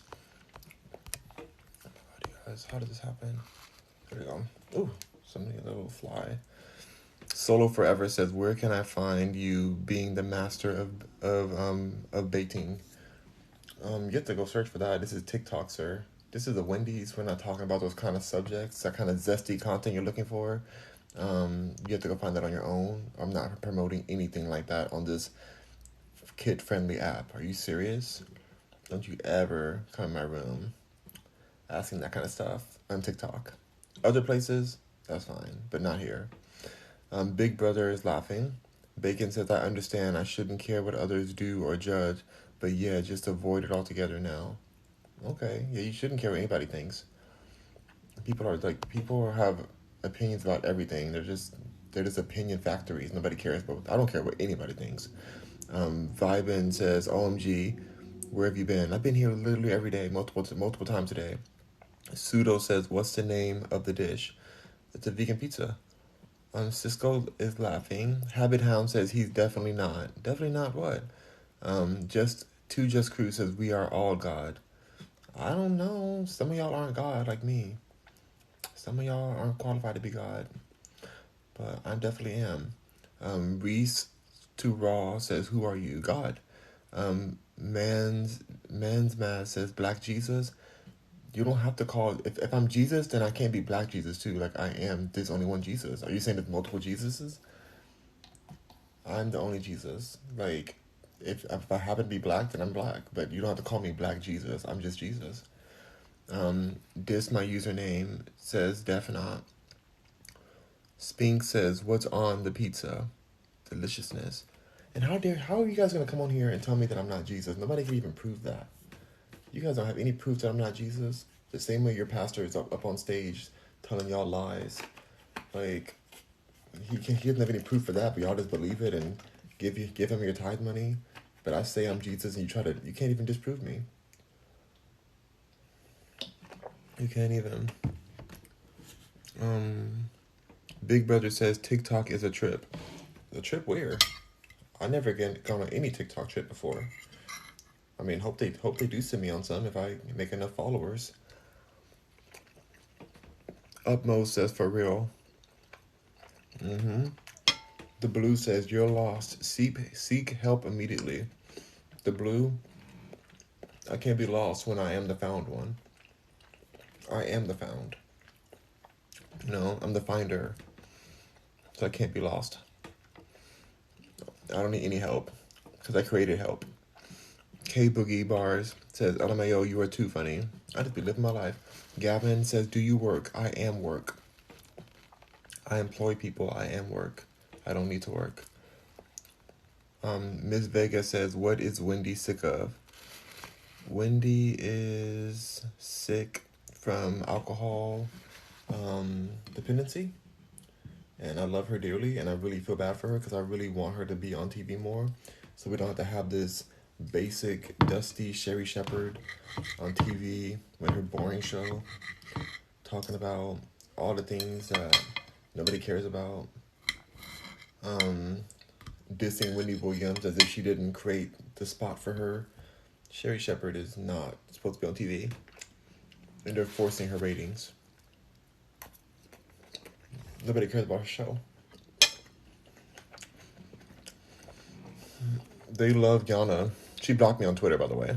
How does this happen? There we go. Ooh, something a little fly. Solo Forever says, where can I find you being the master of baiting? You have to go search for that. This is TikTok, sir. This is the Wendy's. We're not talking about those kind of subjects, that kind of zesty content you're looking for. You have to go find that on your own. I'm not promoting anything like that on this kid-friendly app. Are you serious? Don't you ever come in my room asking that kind of stuff on TikTok. Other places, that's fine, but not here. Big Brother is laughing. Bacon says, I understand I shouldn't care what others do or judge, but yeah, just avoid it altogether now. Okay, yeah, you shouldn't care what anybody thinks. People have opinions about everything. They're just opinion factories. Nobody cares, but I don't care what anybody thinks. Vibin says, OMG, where have you been? I've been here literally every day, multiple times a day. Pseudo says, what's the name of the dish? It's a vegan pizza. Cisco is laughing. Habit Hound says he's definitely not. Definitely not what? Just Crew says we are all God. I don't know. Some of y'all aren't God like me. Some of y'all aren't qualified to be God, but I definitely am. Reese to Raw says, who are you? God. Man's Mad says Black Jesus. You don't have to call, if I'm Jesus, then I can't be Black Jesus too. Like I am, there's only one Jesus. Are you saying there's multiple Jesuses? I'm the only Jesus. Like, if I happen to be black, then I'm black. But you don't have to call me Black Jesus. I'm just Jesus. My username says Definite. Spink says, what's on the pizza? Deliciousness. And how are you guys gonna come on here and tell me that I'm not Jesus? Nobody can even prove that. You guys don't have any proof that I'm not Jesus. The same way your pastor is up on stage telling y'all lies. Like, he doesn't have any proof for that, but y'all just believe it and give him your tithe money. But I say I'm Jesus and you can't even disprove me. You can't even. Big Brother says TikTok is a trip. A trip where? I never gone on any TikTok trip before. I mean, hope they do send me on some if I make enough followers. Upmost says for real. The Blue says you're lost. Seek help immediately. The Blue, I can't be lost when I am the found one. I am the found. You know, I'm the finder, so I can't be lost. I don't need any help, because I created help. K Boogie Bars says, LMAO, you are too funny. I just be living my life. Gavin says, do you work? I am work. I employ people. I am work. I don't need to work. Ms. Vega says, what is Wendy sick of? Wendy is sick from alcohol dependency. And I love her dearly, and I really feel bad for her because I really want her to be on TV more, so we don't have to have this basic, dusty Sherry Shepherd on TV with her boring show, talking about all the things that nobody cares about, dissing Wendy Williams as if she didn't create the spot for her. Sherry Shepherd is not supposed to be on TV, and they're forcing her ratings. Nobody cares about her show. They love Yana. She blocked me on Twitter, by the way.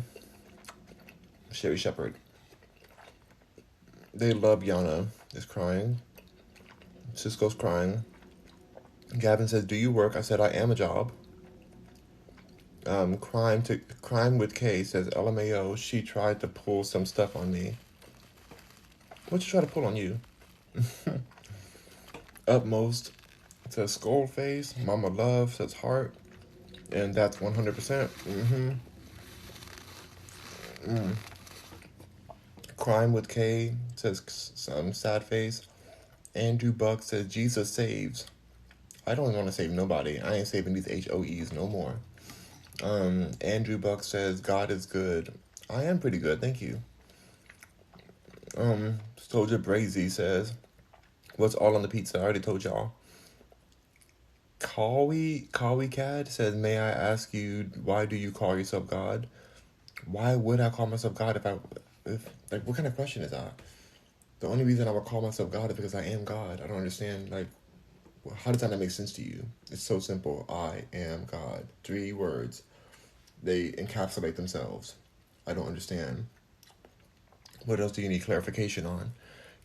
Sherry Shepherd. They love Yana is crying. Cisco's crying. Gavin says, do you work? I said, I am a job. Crime with K says, LMAO, she tried to pull some stuff on me. What'd you try to pull on you? Upmost says skull face. Mama Love says heart. And that's 100%. Crime with K says sad face. Andrew Buck says Jesus saves. I don't want to save nobody. I ain't saving these HOEs no more. Andrew Buck says God is good. I am pretty good, thank you. Soldier Brazy says, what's all on the pizza? I already told y'all. Kawi Cad says, may I ask you, why do you call yourself God? Why would I call myself God if what kind of question is that? The only reason I would call myself God is because I am God. I don't understand, how does that not make sense to you? It's so simple. I am God. 3 words. They encapsulate themselves. I don't understand. What else do you need clarification on?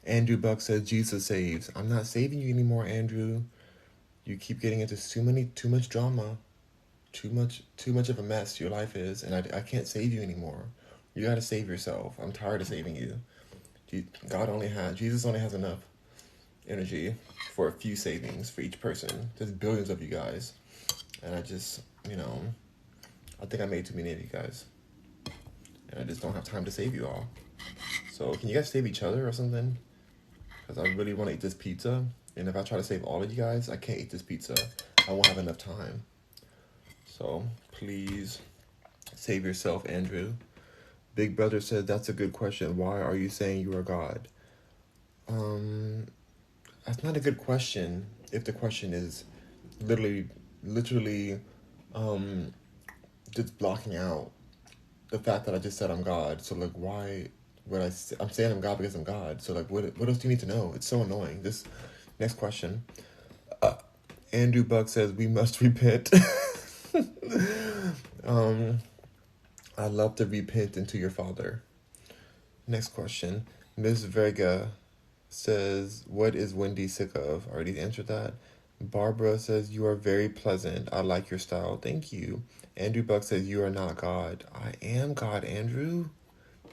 Andrew Buck says, Jesus saves. I'm not saving you anymore, Andrew. You keep getting into too much drama. Too much of a mess your life is, and I can't save you anymore. You gotta save yourself. I'm tired of saving you. Jesus only has enough energy for a few savings for each person. There's billions of you guys. And I just, I think I made too many of you guys. And I just don't have time to save you all. So can you guys save each other or something? Because I really want to eat this pizza. And if I try to save all of you guys, I can't eat this pizza. I won't have enough time. So please save yourself, Andrew. Big Brother said, that's a good question. Why are you saying you are God? That's not a good question if the question is literally just blocking out the fact that I just said I'm God. So why would I'm saying I'm God because I'm God. So what else do you need to know? It's so annoying. This next question. Andrew Buck says, we must repent. I love to repent into your Father. Next question. Ms. Vega says, what is Wendy sick of? Already answered that. Barbara says, you are very pleasant. I like your style. Thank you. Andrew Buck says, you are not God. I am God, Andrew.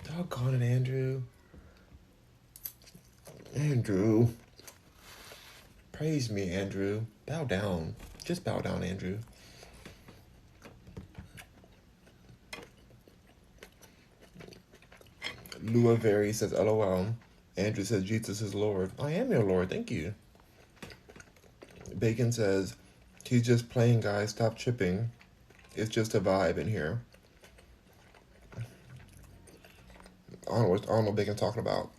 Doggone it, Andrew. Andrew. Praise me, Andrew. Bow down. Just bow down, Andrew. Lua Very says, LOL. Andrew says, Jesus is Lord. I am your Lord. Thank you. Bacon says, he's just playing, guys. Stop tripping. It's just a vibe in here. I don't know what Bacon's talking about.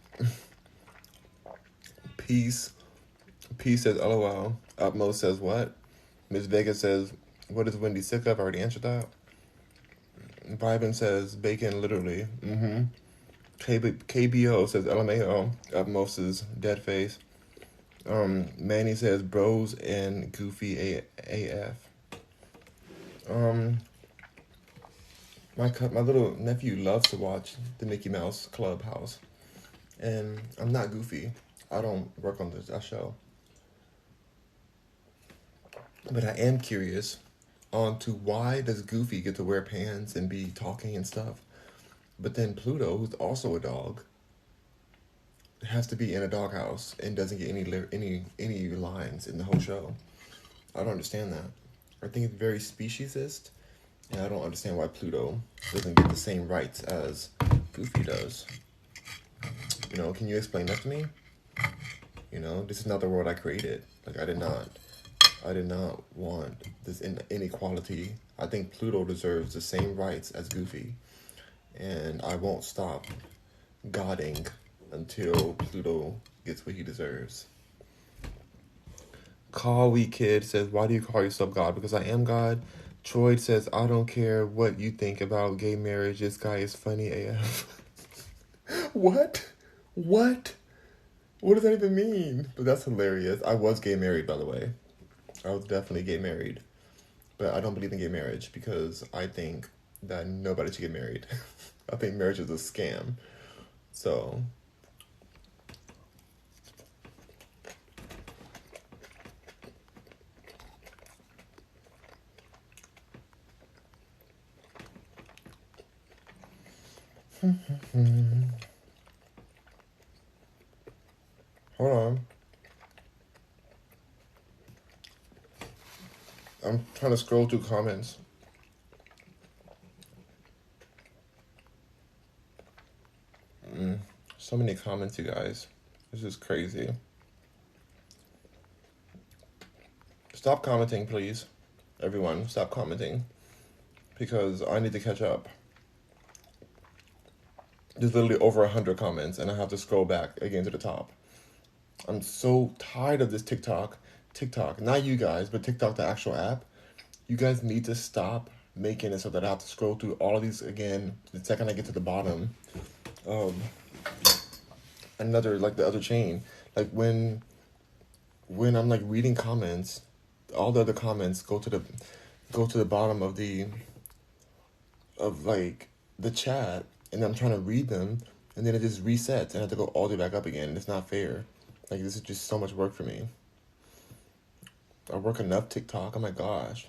Peace says, LOL. Upmost says, what? Miss Vega says, what is Wendy sick of? I already answered that. Vibin says, Bacon, literally. KBO says, LMAO. Upmost is dead face. Manny says, bros and goofy AF. My little nephew loves to watch the Mickey Mouse Clubhouse. And I'm not goofy. I don't work on that show. But I am curious on to why does Goofy get to wear pants and be talking and stuff, but then Pluto, who's also a dog, has to be in a doghouse and doesn't get any lines in the whole show. I don't understand that. I think it's very speciesist, and I don't understand why Pluto doesn't get the same rights as Goofy does. Can you explain that to me? This is not the world I created. Like I did not want this inequality. I think Pluto deserves the same rights as Goofy, and I won't stop godding until Pluto gets what he deserves. Kawi Kid says, why do you call yourself God? Because I am God. Troy says, I don't care what you think about gay marriage. This guy is funny AF. What? What? What does that even mean? But that's hilarious. I was gay married, by the way. I was definitely gay married. But I don't believe in gay marriage because I think that nobody should get married. I think marriage is a scam. So... Hold on. I'm trying to scroll through comments. So many comments, you guys. This is crazy. Stop commenting, please. Everyone, stop commenting. Because I need to catch up. There's literally over 100 comments, and I have to scroll back again to the top. I'm so tired of this TikTok. Not you guys, but TikTok, the actual app. You guys need to stop making it so that I have to scroll through all of these again the second I get to the bottom. The other chain. Like when I'm like reading comments, all the other comments go to the bottom of the chat, and I'm trying to read them, and then it just resets, and I have to go all the way back up again. It's not fair. Like, this is just so much work for me. I work enough TikTok. Oh my gosh.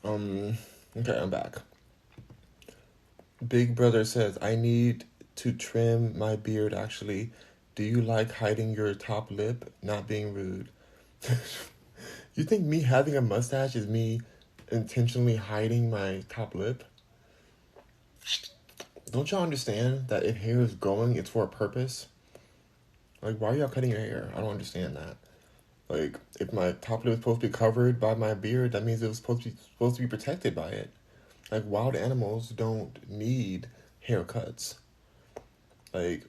Okay, I'm back. Big Brother says, I need to trim my beard, actually. Do you like hiding your top lip? Not being rude. You think me having a mustache is me intentionally hiding my top lip? Don't y'all understand that if hair is growing, it's for a purpose? Like, why are y'all cutting your hair? I don't understand that. Like, if my top lip is supposed to be covered by my beard, that means it was supposed to be protected by it. Like, wild animals don't need haircuts. Like,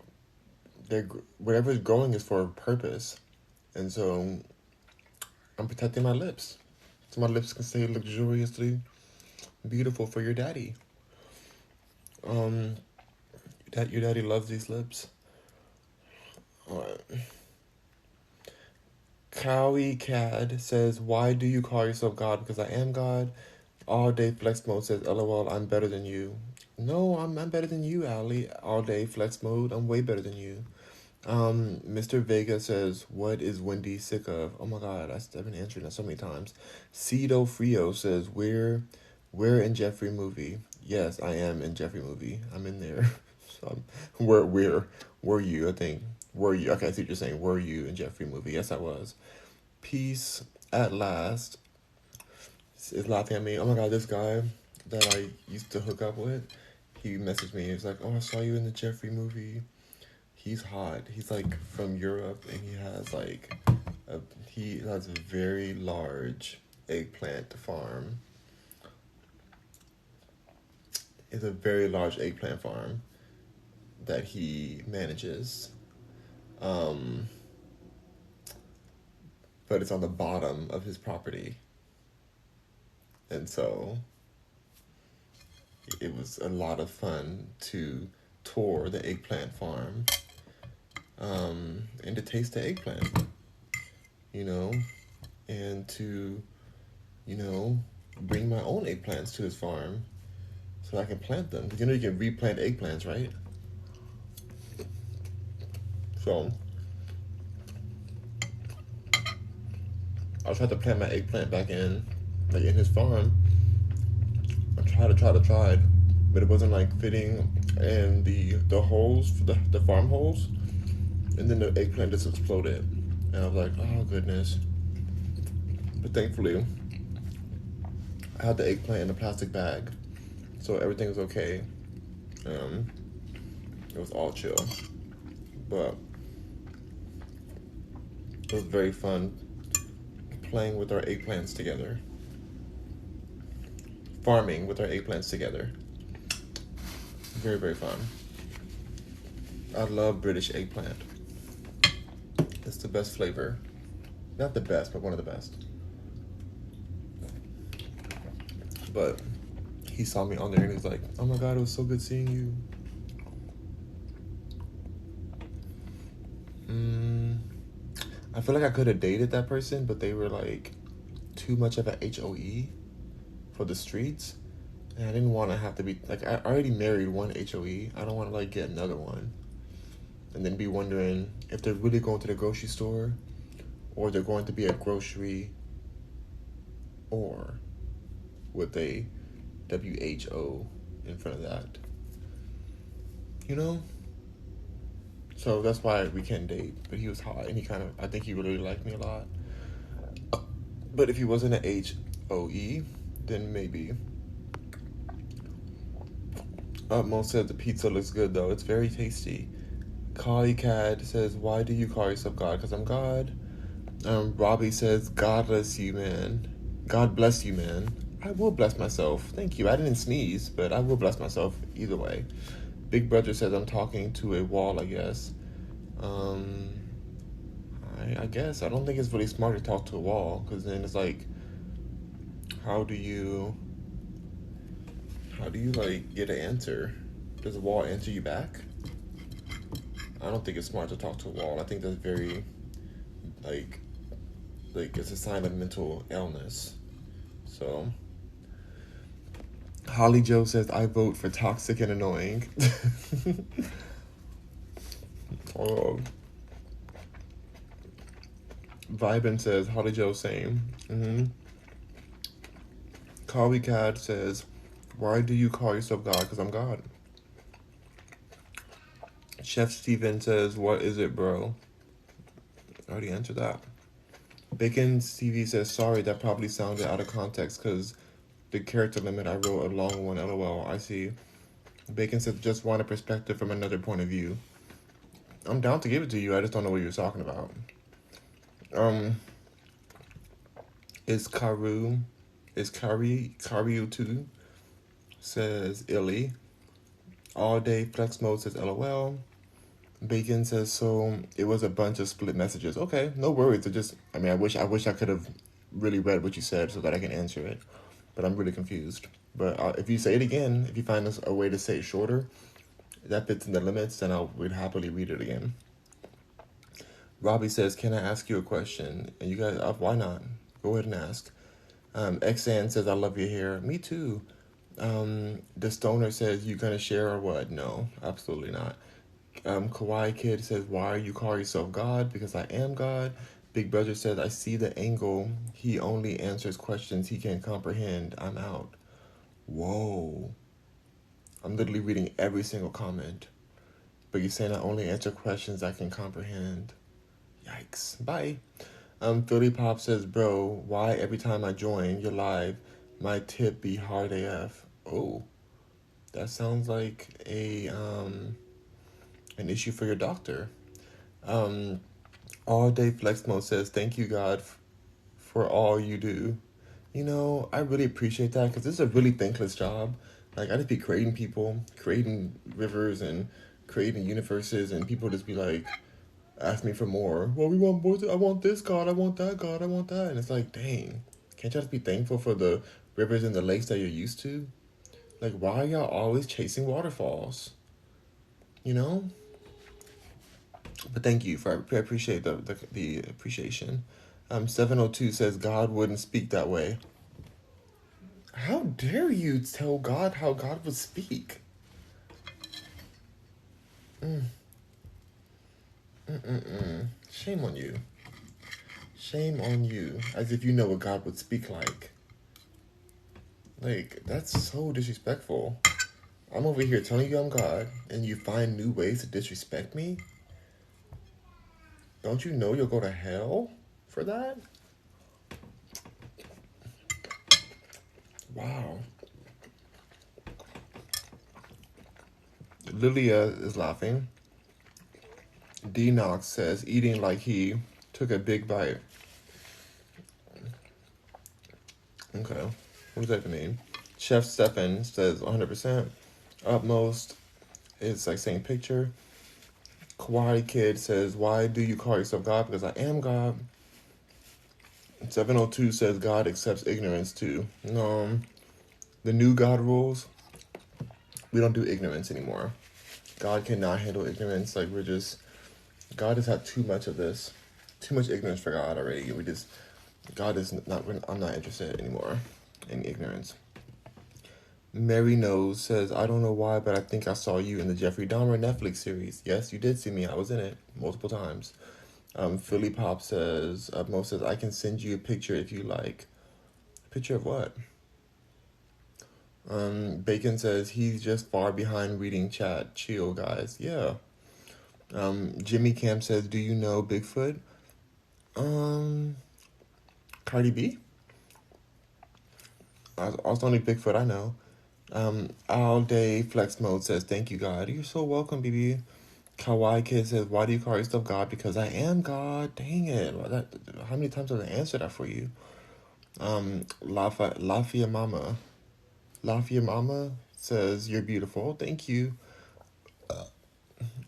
whatever is growing is for a purpose. And so, I'm protecting my lips. So my lips can stay luxuriously beautiful for your daddy. Your daddy loves these lips. Alright. Cowie Cad says, why do you call yourself God? Because I am God. All Day Flex Mode says, LOL, I'm better than you. No, I'm better than you, Ali. All Day Flex Mode, I'm way better than you. Mr. Vega says, what is Wendy sick of? Oh my god, I've been answering that so many times. Cedo Frio says, where in Jeffrey movie? Yes, I am in Jeffrey movie. I'm in there. So where were you? I think were you? Okay, I see what you're saying. Were you in Jeffrey movie? Yes, I was. Peace at last is laughing at me. Oh my god, this guy that I used to hook up with, he messaged me. He was like, "Oh, I saw you in the Jeffrey movie. He's hot. He's like from Europe, and he has a very large eggplant farm. It's a very large eggplant farm that he manages. But it's on the bottom of his property. And so it was a lot of fun to tour the eggplant farm, and to taste the eggplant, and to, bring my own eggplants to his farm so I can plant them. Because you can replant eggplants, right? So I tried to plant my eggplant back in, like in his farm. I tried, but it wasn't like fitting in the holes, the farm holes, and then the eggplant just exploded, and I was like, oh goodness. But thankfully, I had the eggplant in a plastic bag, so everything was okay. Um, it was all chill, but it was very fun playing with our eggplants together, farming with our eggplants together. Very, very fun. I love British eggplant. It's the best flavor. Not the best, but one of the best. But he saw me on there and he's like, oh my God, it was so good seeing you. I feel like I could have dated that person, but they were like too much of a HOE for the streets. And I didn't want to have to be, like, I already married one HOE. I don't want to, like, get another one. And then be wondering if they're really going to the grocery store or they're going to be a grocery or with a WHO in front of that. You know? So that's why we can't date. But he was hot and I think he really liked me a lot. But if he wasn't an HOE, then maybe. Mo said the pizza looks good though. It's very tasty. Kali Cad says, why do you call yourself God? Because I'm God. Robbie says, God bless you, man. God bless you, man. I will bless myself. Thank you. I didn't sneeze, but I will bless myself either way. Big Brother says, I'm talking to a wall, I guess. I guess. I don't think it's really smart to talk to a wall, because then it's like, how do you like get an answer? Does the wall answer you back? I don't think it's smart to talk to a wall. I think that's very, like it's a sign of mental illness. So, Holly Joe says, I vote for toxic and annoying. Vibin says, Holly Joe, same. Kali Cad says, why do you call yourself God? Because I'm God. Chef Steven says, what is it, bro? I already answered that. Bacon TV says, sorry, that probably sounded out of context because the character limit, I wrote a long one, LOL. I see. Bacon says, just want a perspective from another point of view. I'm down to give it to you. I just don't know what you're talking about. Is Karu 2 says Illy. All day flex mode says LOL. Bacon says, so it was a bunch of split messages. Okay, no worries. I wish I could have really read what you said so that I can answer it, but I'm really confused. But if you say it again, if you find a way to say it shorter, that fits in the limits, then we'd happily read it again. Robbie says, can I ask you a question? And you guys, why not? Go ahead and ask. Xan says, I love your hair. Me too. The Stoner says, you gonna share or what? No, absolutely not. Kawaii Kid says, why are you calling yourself God? Because I am God. Big Brother says, I see the angle. He only answers questions he can comprehend. I'm out. Whoa. I'm literally reading every single comment. But you're saying I only answer questions I can comprehend. Yikes. Bye. Philly Pop says, bro, why every time I join your live, my tip be hard AF? Oh, that sounds like an issue for your doctor. All Day Flex Mode says, thank you, God, for all you do. You know, I really appreciate that because this is a really thankless job. Like, I just be creating people, creating rivers, and creating universes, and people just be like, ask me for more. Well, we want more. I want this God. I want that God. I want that. And it's like, dang, can't you just be thankful for the rivers and the lakes that you're used to? Like, why are y'all always chasing waterfalls? You know? But thank you I appreciate the appreciation. 702 says God wouldn't speak that way. How dare you tell God how God would speak? Shame on you. Shame on you. As if you know what God would speak like. Like, that's so disrespectful. I'm over here telling you I'm God, and you find new ways to disrespect me? Don't you know you'll go to hell for that? Wow. Lilia is laughing. D Knox says, eating like he took a big bite. Okay. What does that mean? Chef Stefan says 100%. Upmost is like saying picture. Kawaii Kid says, why do you call yourself God? Because I am God. 702 says God accepts ignorance too. No, the new God rules, we don't do ignorance anymore. God cannot handle ignorance. Like, God has had too much of this. Too much ignorance for God already. God is not, I'm not interested anymore in ignorance. Mary Knows says, I don't know why, but I think I saw you in the Jeffrey Dahmer Netflix series. Yes, you did see me. I was in it multiple times. Philly Pop says, Mo says, I can send you a picture if you like. Picture of what? Bacon says, he's just far behind reading chat. Chill, guys. Yeah. Jimmy Camp says, do you know Bigfoot? Cardi B? Also only Bigfoot I know. All Day Flex Mode says, thank you, God. You're so welcome, BB. Kawaii Kid says, why do you call yourself God? Because I am God. Dang it. How many times have I answered that for you? Lafia Mama says, you're beautiful. Thank you.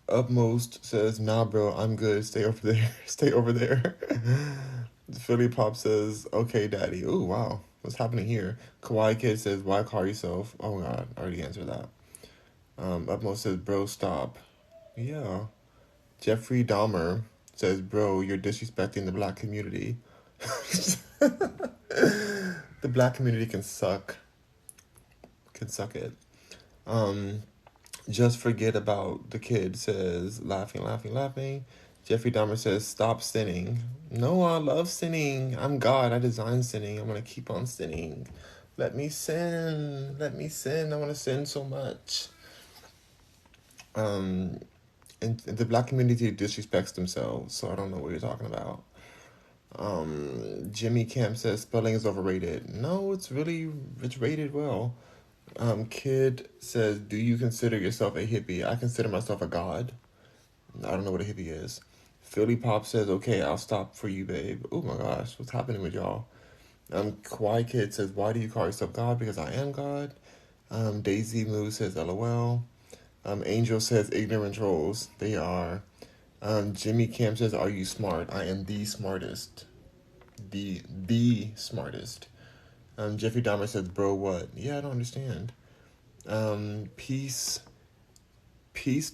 Upmost says, nah, bro, I'm good. Stay over there. Stay over there. Philly Pop says, okay, daddy. Oh, wow. What's happening here? Kawaii Kid says, why call yourself? Oh, God. I already answered that. Upmost says, bro, stop. Yeah. Jeffrey Dahmer says, bro, you're disrespecting the black community. The black community can suck. Can suck it. Just forget about the kid says, laughing. Jeffrey Dahmer says, stop sinning. No, I love sinning. I'm God. I designed sinning. I'm going to keep on sinning. Let me sin. Let me sin. I want to sin so much. And the black community disrespects themselves, so I don't know what you're talking about. Jimmy Camp says, spelling is overrated. No, it's rated well. Kid says, do you consider yourself a hippie? I consider myself a god. I don't know what a hippie is. Philly Pop says, okay, I'll stop for you, babe. Oh my gosh, what's happening with y'all? Kawaii Kid says, why do you call yourself God? Because I am God. Daisy Moo says, LOL. Angel says, ignorant trolls. They are. Jimmy Camp says, are you smart? I am the smartest. The smartest. Jeffrey Dahmer says, bro, what? Yeah, I don't understand. Peace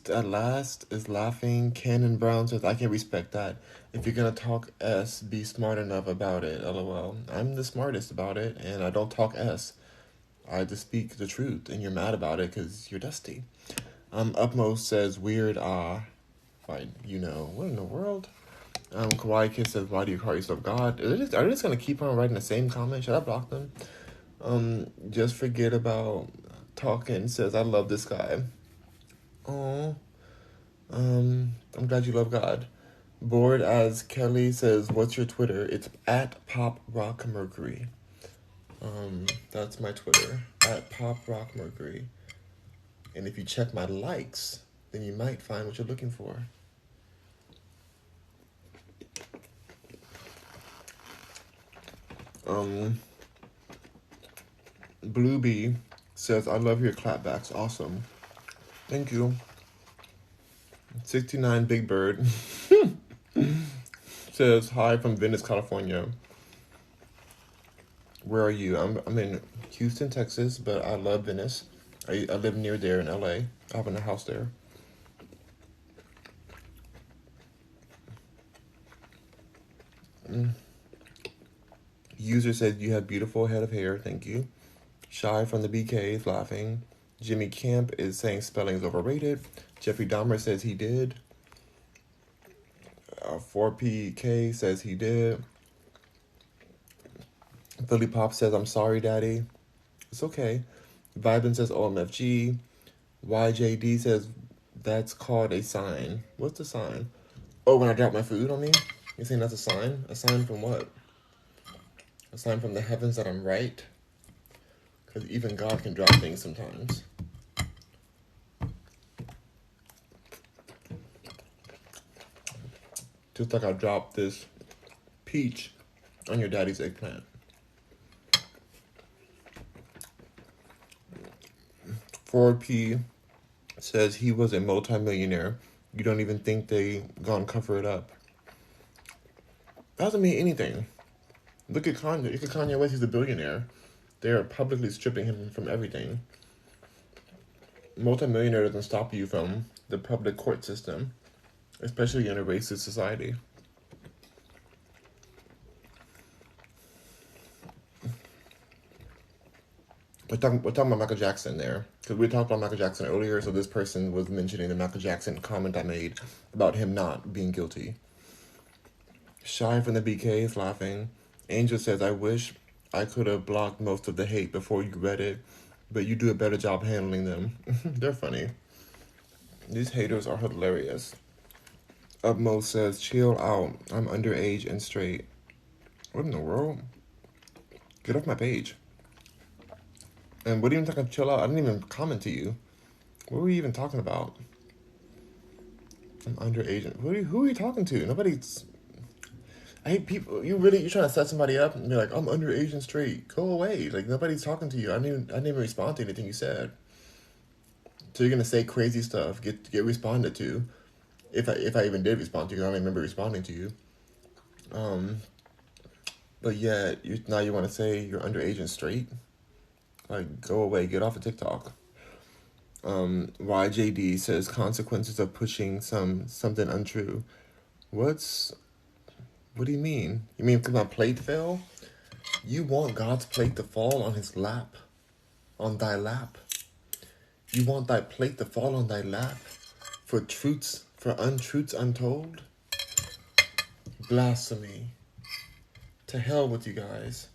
at last is laughing. Cannon Brown says, I can respect that. If you're gonna talk S, be smart enough about it. LOL. I'm the smartest about it, and I don't talk S. I just speak the truth, and you're mad about it because you're dusty. Upmost says, weird, fine, what in the world? Kawaii Kid says, why do you call yourself God? Are they just gonna keep on writing the same comment? Should I block them? Just forget about talking says, I love this guy. Oh, I'm glad you love God. Bored as Kelly says, what's your Twitter? It's at Pop Rock Mercury. That's my Twitter, at Pop Rock Mercury. And if you check my likes, then you might find what you're looking for. Blue Bee says, I love your clapbacks. Awesome. Thank you. 69 Big Bird says, hi from Venice, California. Where are you? I'm in Houston, Texas, but I love Venice. I live near there in LA. I have a house there. User said, you have beautiful head of hair. Thank you. Shy from the BK is laughing. Jimmy Camp is saying spelling is overrated. Jeffrey Dahmer says he did. 4PK says he did. Philly Pop says, I'm sorry, Daddy. It's okay. Vibin says, OMFG. YJD says, that's called a sign. What's the sign? Oh, when I drop my food on me? You saying that's a sign? A sign from what? A sign from the heavens that I'm right? Because even God can drop things sometimes. Just like I dropped this peach on your daddy's eggplant. 4P says he was a multimillionaire. You don't even think they gonna cover it up. That doesn't mean anything. Look at Kanye. Look at Kanye West. He's a billionaire. They're publicly stripping him from everything. Multimillionaire doesn't stop you from the public court system, especially in a racist society. We're talking about Michael Jackson there. Because we talked about Michael Jackson earlier, so this person was mentioning the Michael Jackson comment I made about him not being guilty. Shy from the BK is laughing. Angel says, I wish I could have blocked most of the hate before you read it, but you do a better job handling them. They're funny. These haters are hilarious. Upmost says, chill out. I'm underage and straight. What in the world? Get off my page. And what are you even talking chill out? I didn't even comment to you. What were you even talking about? I'm underage. Who are you talking to? Nobody's... I hate people. You're trying to set somebody up and be like, I'm underage and straight. Go away. Like, nobody's talking to you. I didn't even respond to anything you said. So you're gonna say crazy stuff, get responded to. If I even did respond to you, I don't remember responding to you. But yeah, now you want to say you're underage and straight? Like, go away. Get off of TikTok. YJD says consequences of pushing something untrue. What do you mean? You mean because my plate fell? You want God's plate to fall on his lap? On thy lap? You want thy plate to fall on thy lap? For untruths untold? Blasphemy. To hell with you guys.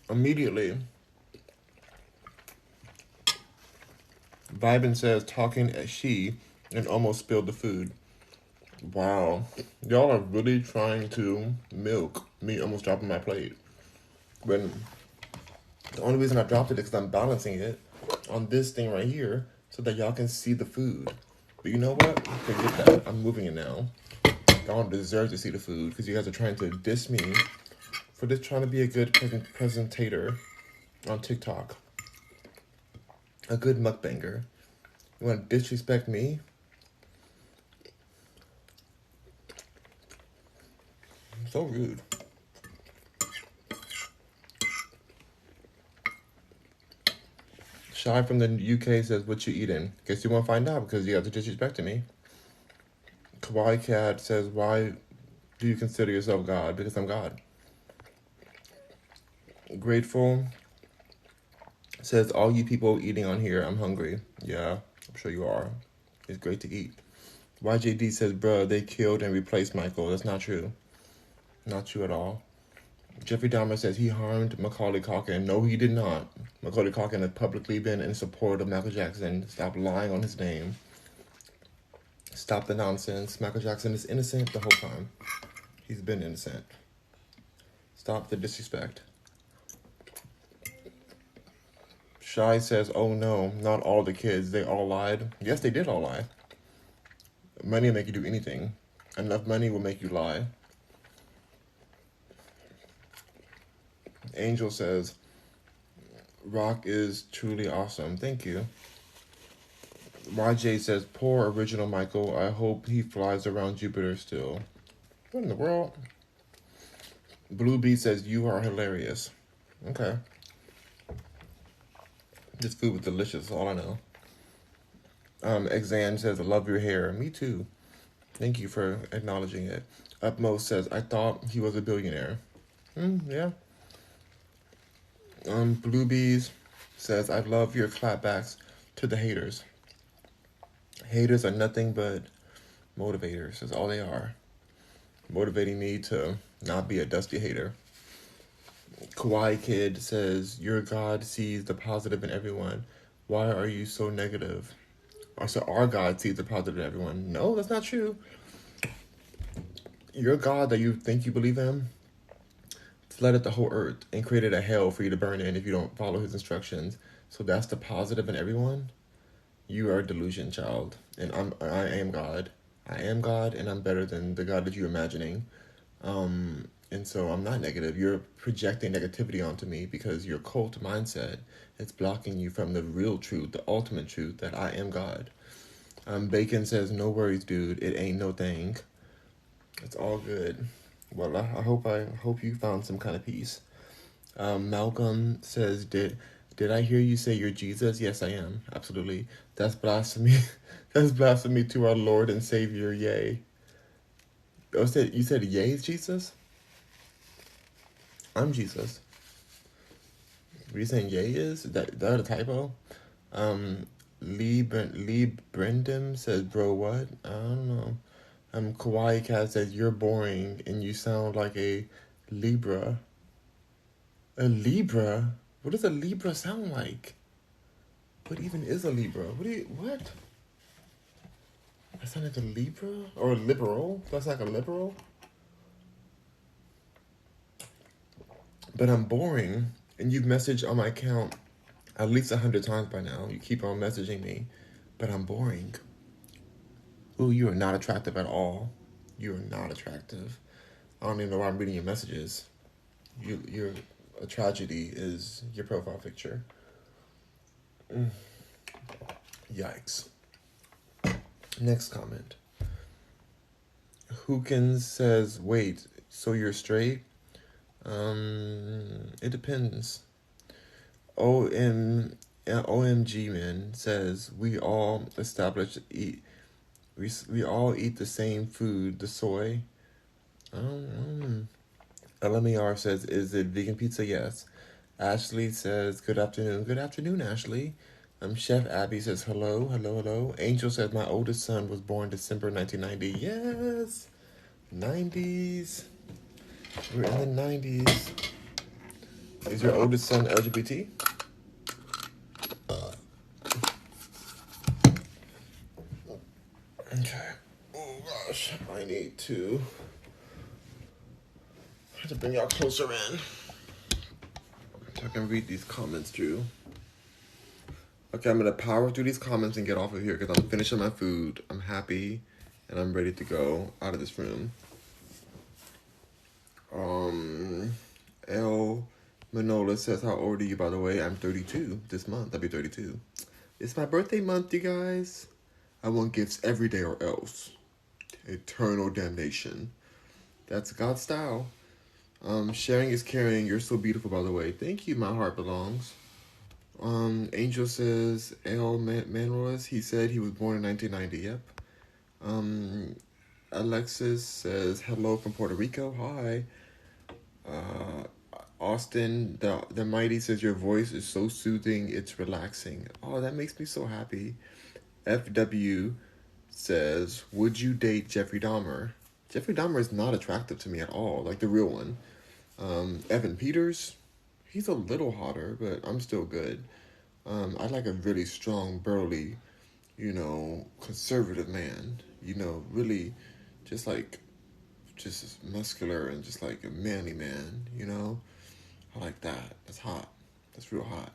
Immediately, Vibin says, talking as she, and almost spilled the food. Wow. Y'all are really trying to milk me almost dropping my plate. When the only reason I dropped it is because I'm balancing it on this thing right here so that y'all can see the food. But you know what? Forget that. I'm moving it now. Y'all deserve to see the food because you guys are trying to diss me for just trying to be a good presentator on TikTok. A good mukbanger. You want to disrespect me? So rude. Shy from the UK says, what you eating? Guess you won't find out because you got to disrespect me. Kawaii Cat says, why do you consider yourself God? Because I'm God. Grateful says, all you people eating on here, I'm hungry. Yeah, I'm sure you are. It's great to eat. YJD says, bruh, they killed and replaced Michael. That's not true. Not true at all. Jeffrey Dahmer says he harmed Macaulay Culkin. No, he did not. Macaulay Culkin has publicly been in support of Michael Jackson. Stop lying on his name. Stop the nonsense. Michael Jackson is innocent the whole time. He's been innocent. Stop the disrespect. Shy says, oh no, not all the kids. They all lied. Yes, they did all lie. Money will make you do anything. Enough money will make you lie. Angel says, Rock is truly awesome. Thank you. YJ says, poor original Michael. I hope he flies around Jupiter still. What in the world? Blue Bee says, you are hilarious. Okay. This food was delicious, all I know. Exan says, I love your hair. Me too. Thank you for acknowledging it. Upmost says, I thought he was a billionaire. Yeah. Blue Bees says, I love your clapbacks to the haters. Haters are nothing but motivators. That's all they are. Motivating me to not be a dusty hater. Kawaii Kid says, your God sees the positive in everyone. Why are you so negative? So our God sees the positive in everyone. No, that's not true. Your God that you think you believe in flooded the whole earth and created a hell for you to burn in if you don't follow his instructions. So that's the positive in everyone. You are a delusion, child. And I am God. I am God, and I'm better than the God that you're imagining. And so I'm not negative. You're projecting negativity onto me because your cult mindset is blocking you from the real truth, the ultimate truth that I am God. Bacon says, no worries, dude. It ain't no thing. It's all good. Well, I hope you found some kind of peace. Malcolm says, did I hear you say you're Jesus? Yes, I am. Absolutely. That's blasphemy. That's blasphemy to our Lord and Savior. Yay. Oh, you said yay is Jesus? I'm Jesus. What are you saying yay is? Is that a typo? Lee Brendam says, bro, what? I don't know. Kawaii Cat says, you're boring and you sound like a Libra. A Libra? What does a Libra sound like? What even is a Libra? What? I sound like a Libra? Or a liberal? That's like a liberal? But I'm boring. And you've messaged on my account at least 100 times by now. You keep on messaging me. But I'm boring. Ooh, you are not attractive at all. You are not attractive. I don't even know why I'm reading your messages. You're a tragedy is your profile picture. Yikes. Next comment. Hookins says, wait, so you're straight? It depends. OMG man says, we all established eat we all eat the same food, the soy. LMER says, is it vegan pizza? Yes. Ashley says, good afternoon. Good afternoon, Ashley. Chef Abby says, hello, hello, hello. Angel says, my oldest son was born December 1990. Yes. 90s. We're in the 90s. Is your oldest son LGBT? Okay. Oh gosh, I need to. I have to bring y'all closer in so I can read these comments, Drew. Okay, I'm gonna power through these comments and get off of here because I'm finishing my food. I'm happy, and I'm ready to go out of this room. L. Manola says, how old are you, by the way? I'm 32 this month. I'll be 32. It's my birthday month, you guys. I want gifts every day or else. Eternal damnation. That's God's style. Sharing is caring. You're so beautiful, by the way. Thank you, my heart belongs. Angel says, L. Manuelis, he said he was born in 1990. Yep. Alexis says, hello from Puerto Rico. Hi. Austin, the mighty says, your voice is so soothing, it's relaxing. Oh, that makes me so happy. FW says, would you date Jeffrey Dahmer? Jeffrey Dahmer is not attractive to me at all, like the real one. Evan Peters, he's a little hotter, but I'm still good. I like a really strong, burly, conservative man. Really just muscular and just like a manly man, I like that. That's hot. That's real hot.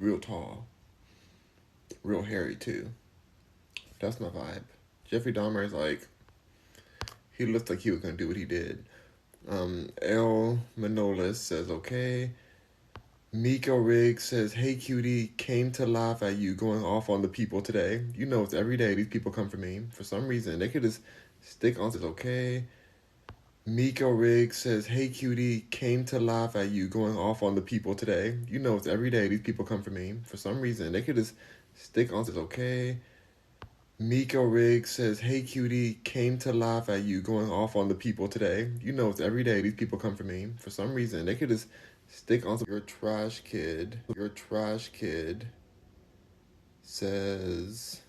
Real tall. Real hairy too. That's my vibe. Jeffrey Dahmer is like, he looks like he was gonna do what he did. L. Manolis says, okay. Miko Riggs says, hey cutie, came to laugh at you going off on the people today. It's every day these people come for me. For some reason, they could just stick on, says, okay. Miko Riggs says, hey cutie, came to laugh at you going off on the people today. It's every day these people come for me. For some reason, they could just stick on, says, okay. Miko Riggs says, hey cutie, came to laugh at you going off on the people today. It's every day these people come for me. For some reason, they could just stick on. Your trash kid says, your trash kid says,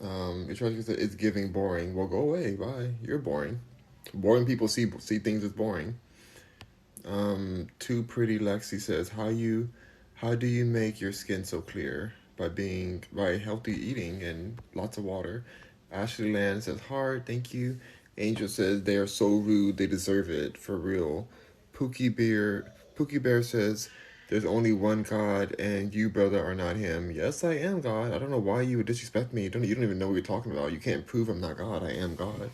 it's giving boring. Well, go away, bye. You're boring. Boring people see things as boring. Too Pretty Lexi says, how do you make your skin so clear? By healthy eating and lots of water. Ashley Land says, hard, thank you. Angel says, they are so rude, they deserve it, for real. Pookie Bear says, there's only one God, and you, brother, are not him. Yes, I am God. I don't know why you would disrespect me. You don't even know what you're talking about. You can't prove I'm not God. I am God.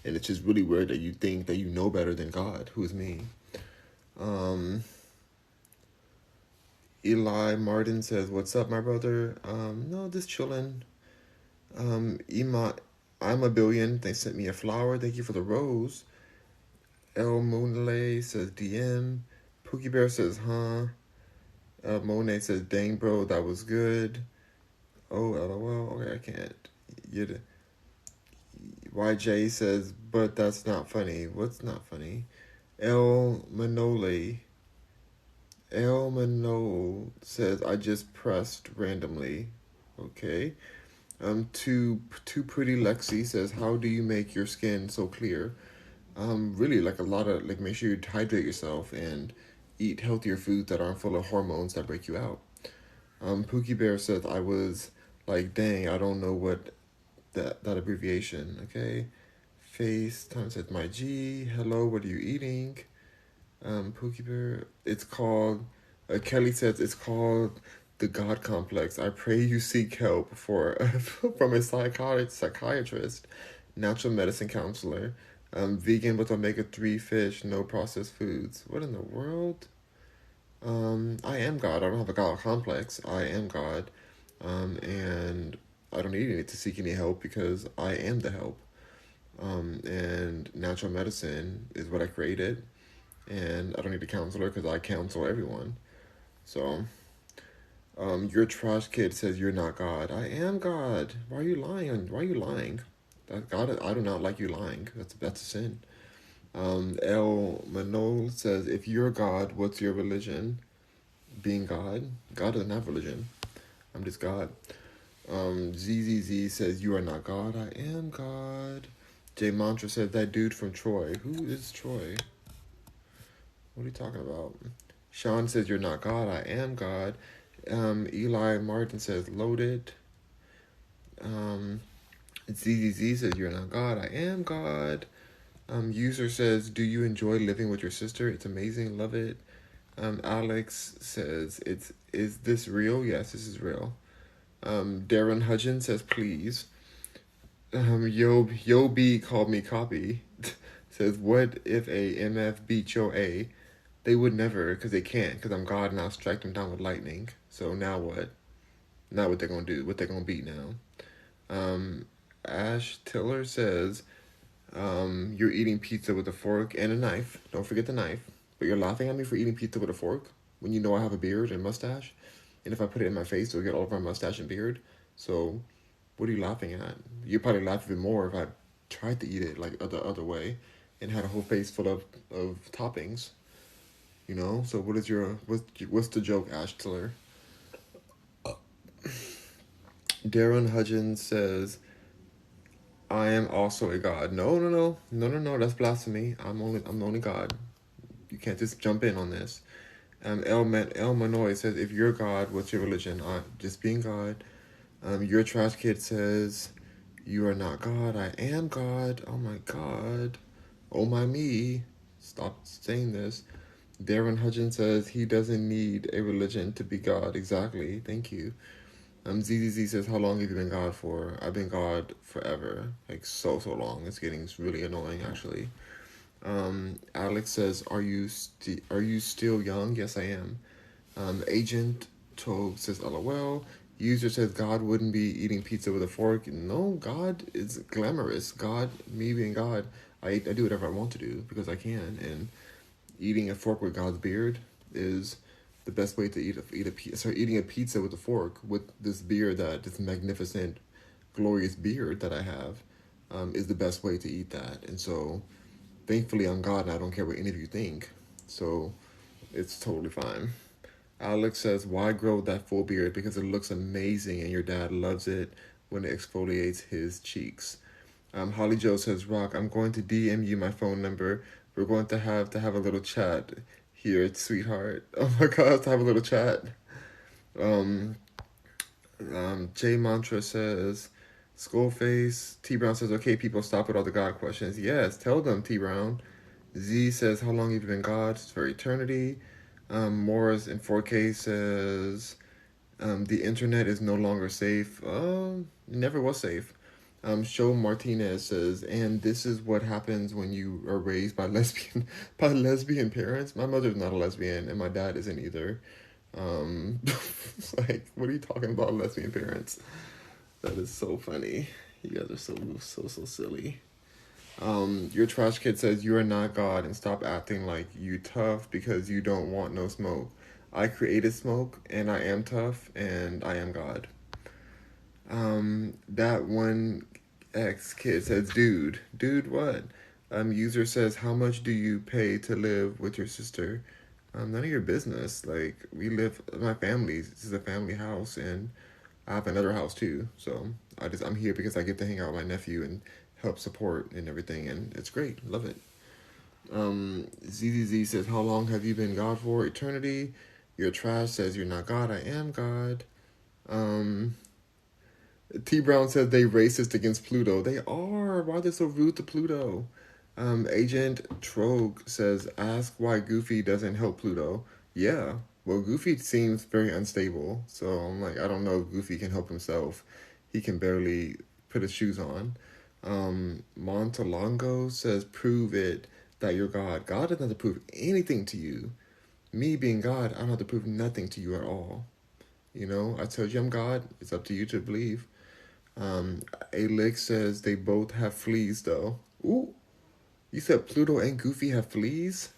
And it's just really weird that you think that you know better than God, who is me. Um, Eli Martin says, "What's up, my brother?" No, just chilling. Ema, I'm a billion. They sent me a flower. Thank you for the rose. El Moonlay says, "DM." Pookie Bear says, "Huh." Monet says, "Dang, bro, that was good." Oh, LOL. Okay, I can't. You. YJ says, "But that's not funny." What's not funny? El Manole. El Manole says, "I just pressed randomly." Okay. Too Pretty Lexi says, how do you make your skin so clear? Really, like a lot of, like, make sure you hydrate yourself and eat healthier foods that aren't full of hormones that break you out. Pookie Bear says, I was like, dang, I don't know what that abbreviation, okay? FaceTime says, my G, hello, what are you eating? Pookie Bear, it's called, Kelly says it's called the God Complex. I pray you seek help for from a psychiatrist, natural medicine counselor, vegan with omega-3 fish, no processed foods. What in the world? I am God. I don't have a God complex. I am God. And I don't need any to seek any help because I am the help. And natural medicine is what I created and I don't need a counselor because I counsel everyone. So, your trash kid says you're not God. I am God. Why are you lying? Why are you lying? That God, I do not like you lying. That's a sin. El Manol says, if you're God, what's your religion? Being God. God doesn't have religion. I'm just God. ZZZ says, you are not God. I am God. J Mantra says, that dude from Troy. Who is Troy? What are you talking about? Sean says, you're not God. I am God. Eli Martin says, loaded. ZZZ says, you're not God. I am God. User says, do you enjoy living with your sister? It's amazing. Love it. Alex says, is this real? Yes, this is real. Darren Hudgens says, please. Yo B called me copy. Says, what if a MF beat your A? They would never, because they can't, because I'm God and I'll strike them down with lightning. So now what? Now what they're going to do? What they're going to beat now? Ash Tiller says, you're eating pizza with a fork and a knife. Don't forget the knife. But you're laughing at me for eating pizza with a fork when you know I have a beard and mustache. And if I put it in my face, it'll get all over my mustache and beard. So what are you laughing at? You'd probably laugh even more if I tried to eat it like the other way and had a whole face full of toppings. You know? So what's the joke, Ash Tiller? Darren Hudgens says, I am also a god. No. That's blasphemy. I'm the only God. You can't just jump in on this. El Manoy says, if you're God, what's your religion? Just being God. Your trash kid says, you are not God. I am God. Oh my God. Oh my me. Stop saying this. Darren Hudgens says he doesn't need a religion to be God. Exactly. Thank you. ZZZ says, how long have you been God for? I've been God forever. Like, so long. It's getting really annoying, actually. Alex says, are you still young? Yes, I am. Agent Toad says, LOL. User says, God wouldn't be eating pizza with a fork. No, God is glamorous. God, me being God, I do whatever I want to do because I can. And eating a fork with God's beard is the best way to eating a pizza with a fork with this beard this magnificent, glorious beard that I have, is the best way to eat that. And so, thankfully, I'm God and I don't care what any of you think. So, it's totally fine. Alex says, why grow that full beard? Because it looks amazing and your dad loves it when it exfoliates his cheeks. Holly Joe says, Rock, I'm going to DM you my phone number. We're going to have a little chat. Here, sweetheart. Oh my god, let's have a little chat. Um, J Mantra says, Skullface. T Brown says, okay, people, stop with all the God questions. Yes, tell them, T Brown. Z says, how long have you been God? It's for eternity. Morris in 4K says, the internet is no longer safe. Never was safe. Show Martinez says, and this is what happens when you are raised by lesbian by lesbian parents. My mother's not a lesbian, and my dad isn't either. It's like, what are you talking about, lesbian parents? That is so funny. You guys are so silly. Your trash kid says you are not God and stop acting like you tough because you don't want no smoke. I created smoke and I am tough and I am God. That one ex kid says, dude, what? User says, how much do you pay to live with your sister? None of your business. Like, we live, my family, this is a family house, and I have another house too. So I'm here because I get to hang out with my nephew and help support and everything, and it's great. Love it. ZZZ says, how long have you been God for? Eternity. Your trash says, you're not God, I am God. Um, T Brown says they racist against Pluto. They are. Why are they so rude to Pluto? Agent Trogue says, ask why Goofy doesn't help Pluto. Yeah. Well, Goofy seems very unstable. So I'm like, I don't know if Goofy can help himself. He can barely put his shoes on. Montalongo says, prove it that you're God. God doesn't have to prove anything to you. Me being God, I don't have to prove nothing to you at all. You know, I told you I'm God. It's up to you to believe. Um, Alex says they both have fleas though. Ooh, you said Pluto and Goofy have fleas?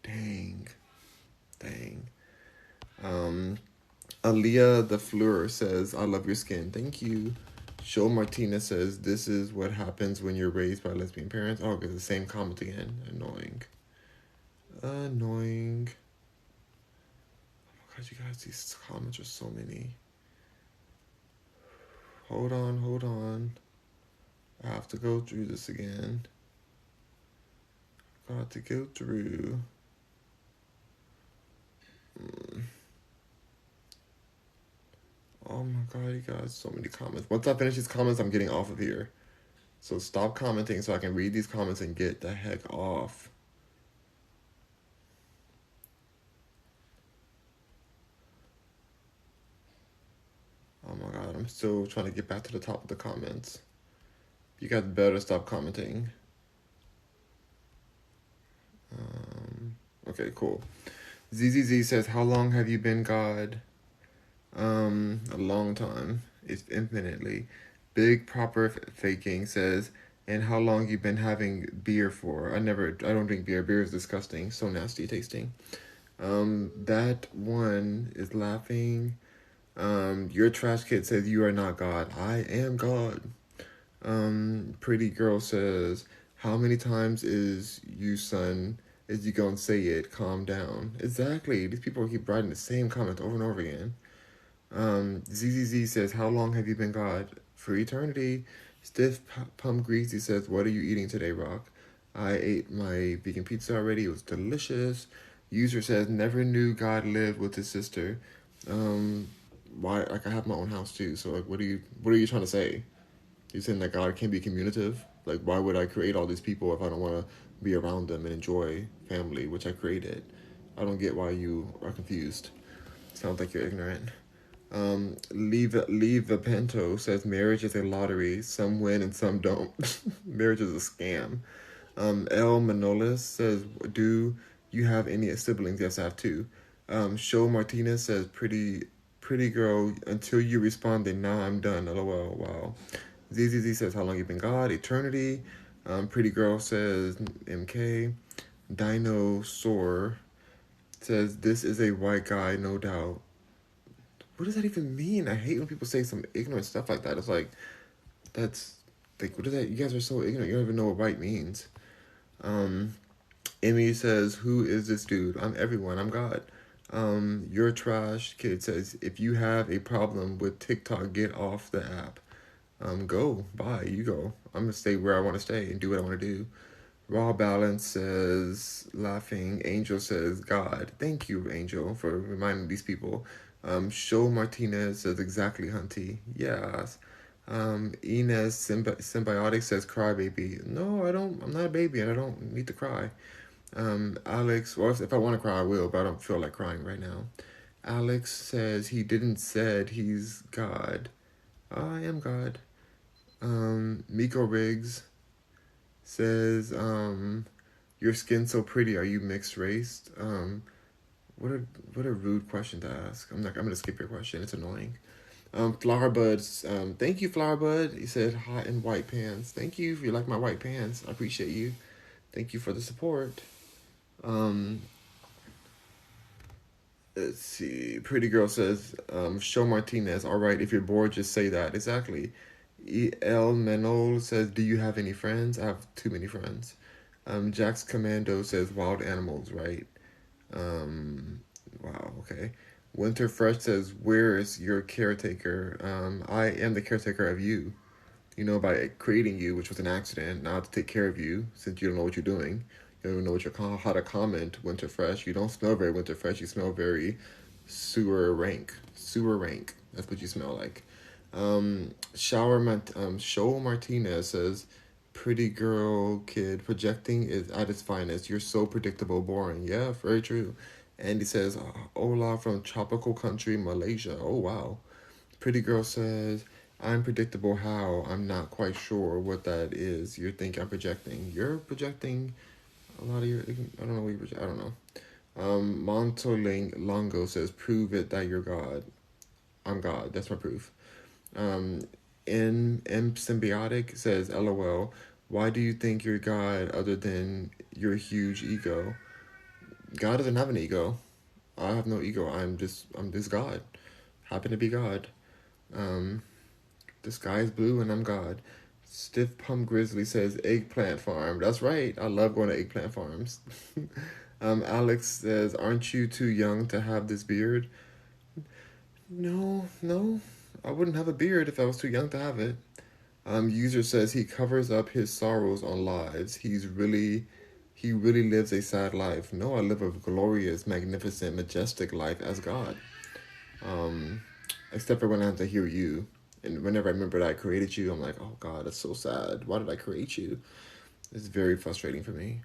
Dang, dang. Um, Aaliyah the Fleur says, I love your skin. Thank you. Show Martina says, this is what happens when you're raised by lesbian parents. Oh, it's the same comment again. Annoying. Annoying. Oh my god, you guys, these comments are so many. Hold on. I have to go through this again. Got to go through. Oh my god, you guys, so many comments. Once I finish these comments, I'm getting off of here. So stop commenting so I can read these comments and get the heck off. Oh my god, I'm still trying to get back to the top of the comments. You guys better stop commenting. Okay, cool. ZZZ says, how long have you been God? A long time. It's infinitely. Big proper faking says, and how long you been having beer for? I don't drink beer. Beer is disgusting. So nasty tasting. That one is laughing. Your trash kid says you are not God. I am God. Pretty girl says, how many times is you son? Is you gonna say it? Calm down. Exactly. These people keep writing the same comment over and over again. ZZZ says, how long have you been God? For eternity. Stiff Pum Greasy says, what are you eating today, Rock? I ate my vegan pizza already. It was delicious. User says, never knew God lived with his sister. Why? Like, I have my own house too. So like, what are you trying to say? You saying that God can't be communicative? Like, why would I create all these people if I don't want to be around them and enjoy family, which I created? I don't get why you are confused. Sounds like you're ignorant. Leave Vipento says marriage is a lottery. Some win and some don't. Marriage is a scam. El Manolis says, do you have any siblings? Yes, I have two. Show Martinez says, pretty girl, until you respond, then now I'm done. LOL, wow. ZZZ says, how long you been God? Eternity. Pretty girl says, MK. Dinosaur says, this is a white guy, no doubt. What does that even mean? I hate when people say some ignorant stuff like that. It's like, that's, like, what is that? You guys are so ignorant. You don't even know what white means. Emmy says, who is this dude? I'm everyone. I'm God. Your trash kid says, if you have a problem with TikTok, get off the app. Go. Bye. You go. I'm going to stay where I want to stay and do what I want to do. Raw Balance says, laughing. Angel says, God. Thank you, Angel, for reminding these people. Show Martinez says, exactly, Hunty. Yes. Inez Symbiotic says, cry, baby. No, I don't. I'm not a baby and I don't need to cry. Alex, well, if I want to cry, I will, but I don't feel like crying right now. Alex says, he didn't said he's God. I am God. Miko Riggs says, your skin's so pretty. Are you mixed race? What a what a rude question to ask. I'm gonna skip your question. It's annoying. Flowerbud. Thank you, Flowerbud. He said hot in white pants. Thank you if you like my white pants. I appreciate you. Thank you for the support. Um, let's see. Pretty girl says, show Martinez. All right, if you're bored, just say that. Exactly. El Menol says, do you have any friends? I have too many friends. Jack's Commando says, wild animals, right? Um, wow, okay. Winter Fresh says, where is your caretaker? I am the caretaker of you. You know, by creating you, which was an accident, now to take care of you, since you don't know what you're doing. You don't even know how to comment Winter Fresh. You don't smell very Winter Fresh. You smell very sewer rank. Sewer rank. That's what you smell like. Show Martinez says, pretty girl kid projecting is at its finest. You're so predictable, boring. Yeah, very true. Andy says, hola from tropical country, Malaysia. Oh, wow. Pretty girl says, I'm predictable how? I'm not quite sure what that is. You think I'm projecting. You're projecting a lot of your, I don't know what you project, I don't know. Montoling Longo says, prove it that you're God. I'm God. That's my proof. Um, M Symbiotic says, LOL, why do you think you're God other than your huge ego? God doesn't have an ego. I have no ego. I'm this God. Happen to be God. Um, the sky is blue and I'm God. Stiff Pump Grizzly says eggplant farm. That's right. I love going to eggplant farms. Alex says, aren't you too young to have this beard? No, no. I wouldn't have a beard if I was too young to have it. User says he covers up his sorrows on lives. He really lives a sad life. No, I live a glorious, magnificent, majestic life as God. Um, except for when I have to hear you. And whenever I remember that I created you, I'm like, oh God, that's so sad. Why did I create you? It's very frustrating for me.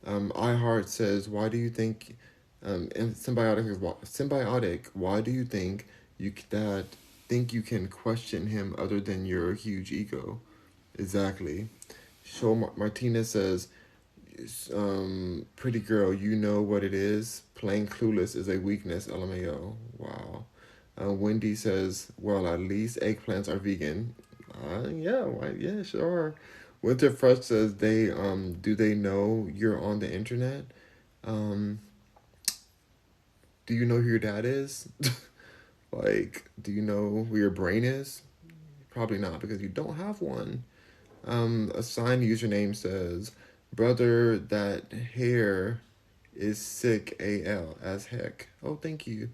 iHeart says, why do you think, and symbiotic, why do you think that think you can question him other than your huge ego? Exactly. Martinez says, pretty girl, you know what it is. Playing clueless is a weakness. LMAO. Wow. Wendy says, well, at least eggplants are vegan. Yeah, why, yeah, sure. Winter Fresh says, do they know you're on the internet? Um, do you know who your dad is? Like, do you know who your brain is? Probably not because you don't have one. A signed username says, brother, that hair is sick AL as heck. Oh, thank you.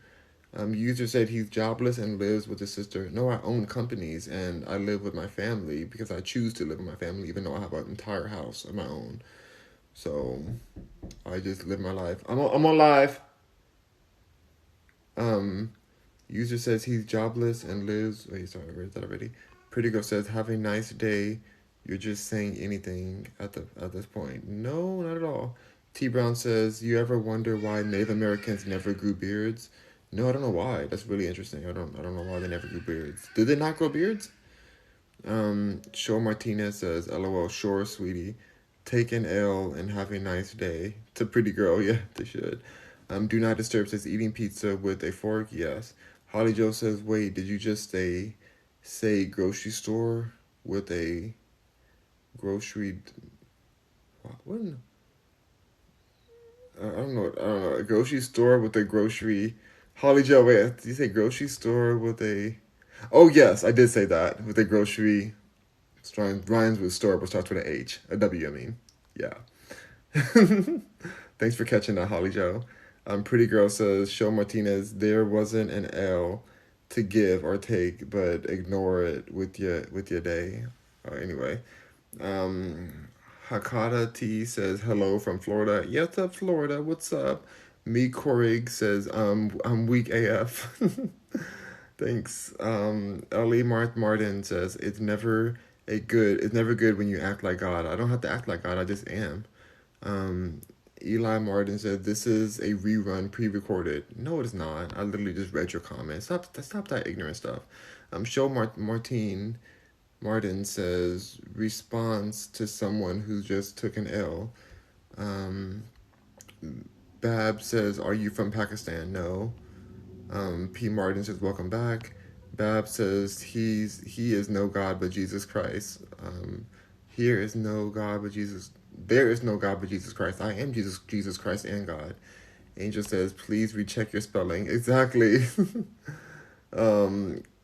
User said he's jobless and lives with his sister. No, I own companies and I live with my family because I choose to live with my family, even though I have an entire house of my own. So I just live my life. I'm on live. Um, User says he's jobless and lives. Wait, sorry, I read that already. Pretty girl says, have a nice day. You're just saying anything at this point. No, not at all. T Brown says, you ever wonder why Native Americans never grew beards? No, I don't know why. That's really interesting. I don't know why they never grew beards. Did they not grow beards? Shore Martinez says, LOL, sure, sweetie. Take an L and have a nice day. To pretty girl, yeah, they should. Do not disturb says eating pizza with a fork, yes. Holly Joe says, wait, did you just say grocery store with a grocery what I don't know. I don't know. A grocery store with a grocery. Holly Joe, wait, did you say grocery store with a? Oh yes, I did say that with a grocery. Strong rhymes with store, but starts with a H, a W. I mean, yeah. Thanks for catching that, Holly Joe. Pretty girl says, "Show Martinez there wasn't an L to give or take, but ignore it with your day." Anyway, um, Hakata T says hello from Florida. Yes, up Florida. What's up? Me Korig says I'm weak AF. Thanks. Ellie Martin says it's never good when you act like God. I don't have to act like God. I just am. Um, Eli Martin said this is a rerun pre-recorded. No, it is not. I literally just read your comment. Stop that ignorant stuff. Martin says response to someone who just took an L. Um, Bab says, "Are you from Pakistan?" No. P. Martin says, "Welcome back." Bab says, he is no God but Jesus Christ." Here is no God but Jesus. There is no God but Jesus Christ. I am Jesus Christ and God. Angel says, "Please recheck your spelling." Exactly.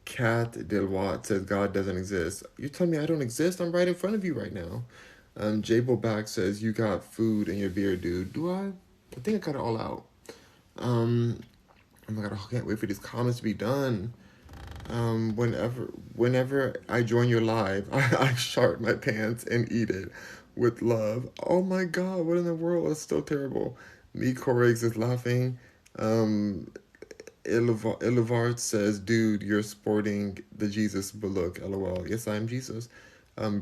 Kat Dilwat says, "God doesn't exist." You're telling me I don't exist? I'm right in front of you right now. Jable Back says, "You got food in your beard, dude." Do I? I think I got it all out. Um, oh my god, I can't wait for these comments to be done. Whenever I join your live, I shart my pants and eat it with love. Oh my god, what in the world? It's so terrible. Me Corregs is laughing. Um, Ilivart says, "Dude, you're sporting the Jesus look. LOL." Yes, I am Jesus.